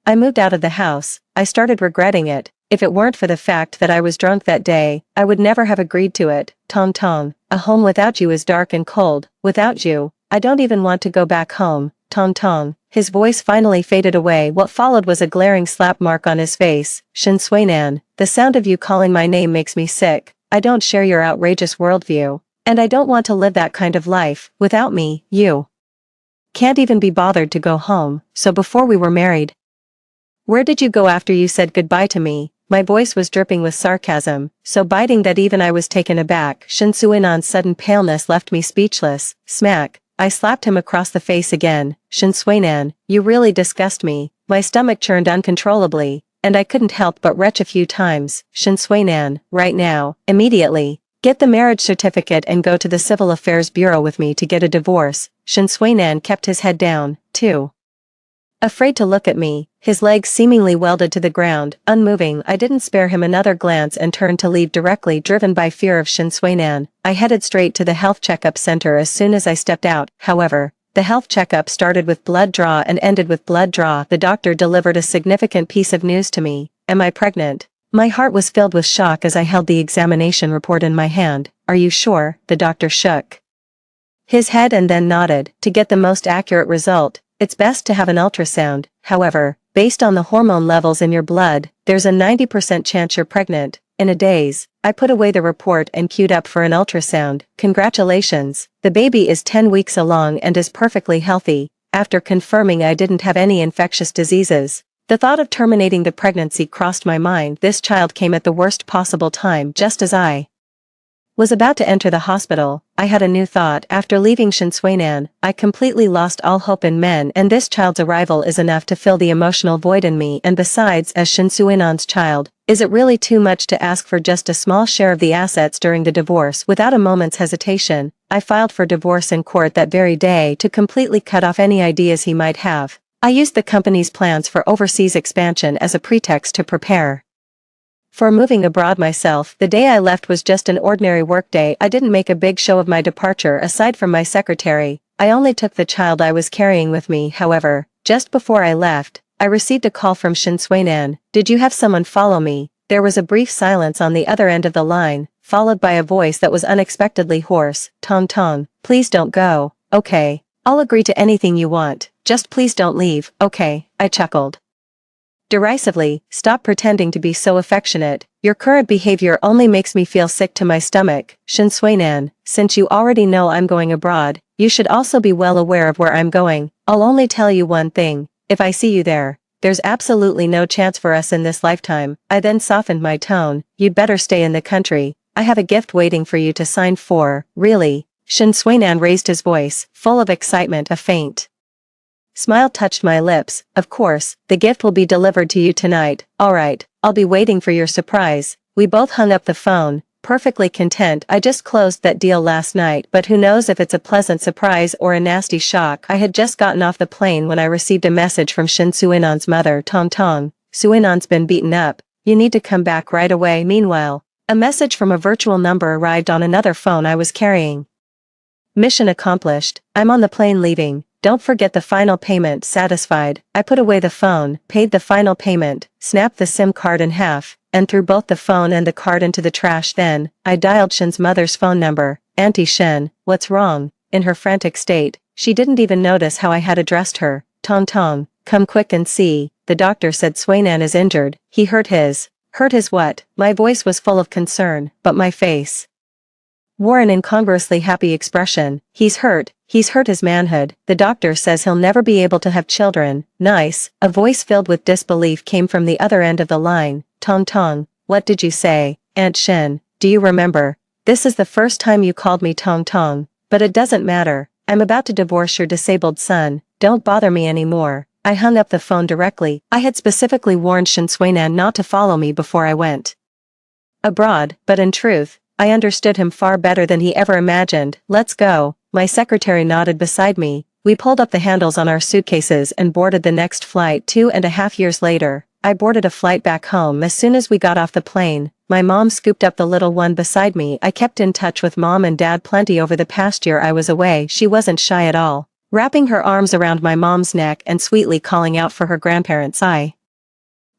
I moved out of the house, I started regretting it. If it weren't for the fact that I was drunk that day, I would never have agreed to it. Tong Tong, a home without you is dark and cold. Without you, I don't even want to go back home. Tong Tong. His voice finally faded away. What followed was a glaring slap mark on his face. Shin Suinan, the sound of you calling my name makes me sick. I don't share your outrageous worldview. And I don't want to live that kind of life. Without me, you can't even be bothered to go home. So before we were married, where did you go after you said goodbye to me? My voice was dripping with sarcasm, so biting that even I was taken aback. Shin Suinan's sudden paleness left me speechless. Smack. I slapped him across the face again. Shin Suinan, you really disgust me. My stomach churned uncontrollably, and I couldn't help but retch a few times. Shin Suinan, right now, immediately. Get the marriage certificate and go to the Civil Affairs Bureau with me to get a divorce. Shin Suinan kept his head down, too afraid to look at me, his legs seemingly welded to the ground, unmoving. I didn't spare him another glance and turned to leave directly, driven by fear of Shin Suinan. I headed straight to the health checkup center as soon as I stepped out. However, the health checkup started with blood draw and ended with blood draw. The doctor delivered a significant piece of news to me. Am I pregnant? My heart was filled with shock as I held the examination report in my hand. Are you sure? The doctor shook his head and then nodded. To get the most accurate result, it's best to have an ultrasound. However, based on the hormone levels in your blood, there's a 90% chance you're pregnant. In a daze, I put away the report and queued up for an ultrasound. Congratulations, the baby is 10 weeks along and is perfectly healthy. After confirming I didn't have any infectious diseases, the thought of terminating the pregnancy crossed my mind. This child came at the worst possible time. Just as I was about to enter the hospital, I had a new thought. After leaving Shin Suinan, I completely lost all hope in men, and this child's arrival is enough to fill the emotional void in me. And besides, as Shin Suinan's child, is it really too much to ask for just a small share of the assets during the divorce? Without a moment's hesitation, I filed for divorce in court that very day to completely cut off any ideas he might have. I used the company's plans for overseas expansion as a pretext to prepare for moving abroad myself. The day I left was just an ordinary workday. I didn't make a big show of my departure. Aside from my secretary, I only took the child I was carrying with me. However, just before I left, I received a call from Shin Suinan. Did you have someone follow me? There was a brief silence on the other end of the line, followed by a voice that was unexpectedly hoarse. Tong Tong, please don't go. Okay, I'll agree to anything you want. Just please don't leave. Okay, I chuckled derisively. Stop pretending to be so affectionate. Your current behavior only makes me feel sick to my stomach. Shin Suinan, since you already know I'm going abroad, you should also be well aware of where I'm going. I'll only tell you one thing. If I see you there, there's absolutely no chance for us in this lifetime. I then softened my tone. You'd better stay in the country. I have a gift waiting for you to sign for. Really? Shin Suinan raised his voice, full of excitement. A faint smile touched my lips. Of course, the gift will be delivered to you tonight. Alright, I'll be waiting for your surprise. We both hung up the phone, perfectly content. I just closed that deal last night, but who knows if it's a pleasant surprise or a nasty shock. I had just gotten off the plane when I received a message from Shin Suinan's mother. Tong Tong, Suinan's been beaten up. You need to come back right away. Meanwhile, a message from a virtual number arrived on another phone I was carrying. Mission accomplished. I'm on the plane leaving. Don't forget the final payment. Satisfied, I put away the phone, paid the final payment, snapped the SIM card in half, and threw both the phone and the card into the trash. Then, I dialed Shin's mother's phone number. Auntie Shin, what's wrong? In her frantic state, she didn't even notice how I had addressed her. Tong Tong, come quick and see. The doctor said Suinan is injured. He hurt his what? My voice was full of concern, but my face wore an incongruously happy expression. He's hurt his manhood. The doctor says he'll never be able to have children. Nice. A voice filled with disbelief came from the other end of the line. Tong Tong, what did you say? Aunt Shin, do you remember? This is the first time you called me Tong Tong, but it doesn't matter. I'm about to divorce your disabled son. Don't bother me anymore. I hung up the phone directly. I had specifically warned Shin Suinan not to follow me before I went abroad, but in truth, I understood him far better than he ever imagined. Let's go. My secretary nodded beside me. We pulled up the handles on our suitcases and boarded the next flight. 2.5 years later, I boarded a flight back home. As soon as we got off the plane, my mom scooped up the little one beside me. I kept in touch with mom and dad plenty over the past year I was away. She wasn't shy at all, wrapping her arms around my mom's neck and sweetly calling out for her grandparents. I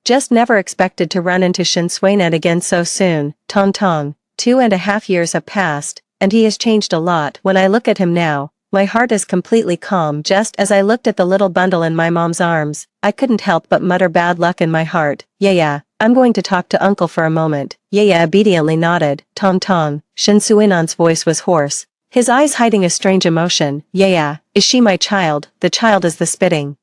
just never expected to run into Shin Sui-nan again so soon. Tong Tong. 2.5 years have passed, and he has changed a lot. When I look at him now, my heart is completely calm. Just as I looked at the little bundle in my mom's arms, I couldn't help but mutter bad luck in my heart. Yeah, I'm going to talk to uncle for a moment. Yeah obediently nodded. Tong Tong. Shin Sui-nan's voice was hoarse, his eyes hiding a strange emotion. Yeah, is she my child? The child is the spitting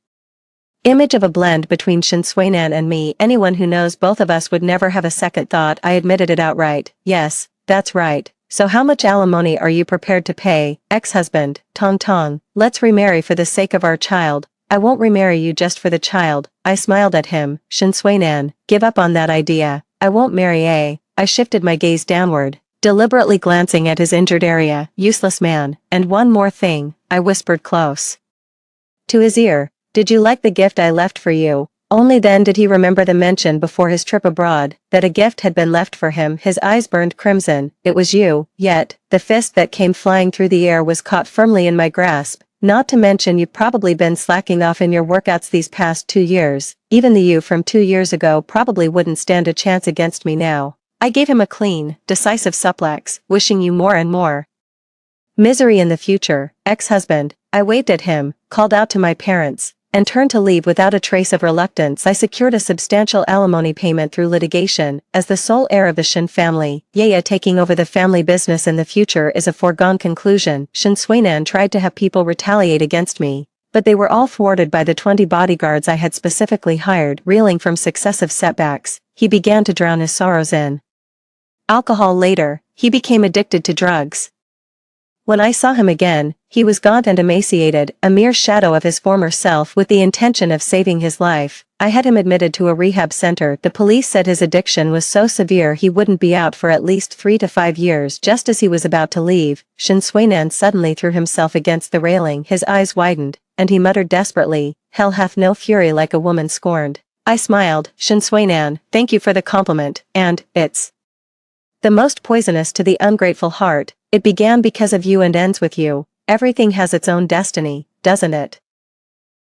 image of a blend between Shin Sui-nan and me. Anyone who knows both of us would never have a second thought. I admitted it outright. Yes, that's right. So how much alimony are you prepared to pay, ex-husband? Tong Tong. Let's remarry for the sake of our child. I won't remarry you just for the child. I smiled at him. Shin Sui-nan, give up on that idea. I won't marry a. I shifted my gaze downward, deliberately glancing at his injured area. Useless man. And one more thing, I whispered close to his ear. Did you like the gift I left for you? Only then did he remember the mention before his trip abroad, that a gift had been left for him. His eyes burned crimson. It was you. Yet, the fist that came flying through the air was caught firmly in my grasp. Not to mention you've probably been slacking off in your workouts these past 2 years. Even the you from 2 years ago probably wouldn't stand a chance against me now. I gave him a clean, decisive suplex, wishing you more and more misery in the future, ex-husband. I waved at him, called out to my parents, and turned to leave without a trace of reluctance. I secured a substantial alimony payment through litigation. As the sole heir of the Shin family, taking over the family business in the future is a foregone conclusion. Shin Sui-nan tried to have people retaliate against me, but they were all thwarted by the 20 bodyguards I had specifically hired. Reeling from successive setbacks, he began to drown his sorrows in alcohol. Later, he became addicted to drugs. When I saw him again, he was gaunt and emaciated, a mere shadow of his former self. With the intention of saving his life, I had him admitted to a rehab center. The police said his addiction was so severe he wouldn't be out for at least 3 to 5 years. Just as he was about to leave, Shin Sui-nan suddenly threw himself against the railing. His eyes widened, and he muttered desperately, "Hell hath no fury like a woman scorned." I smiled. Shin Sui-nan, thank you for the compliment, and it's the most poisonous to the ungrateful heart. It began because of you and ends with you. Everything has its own destiny, doesn't it?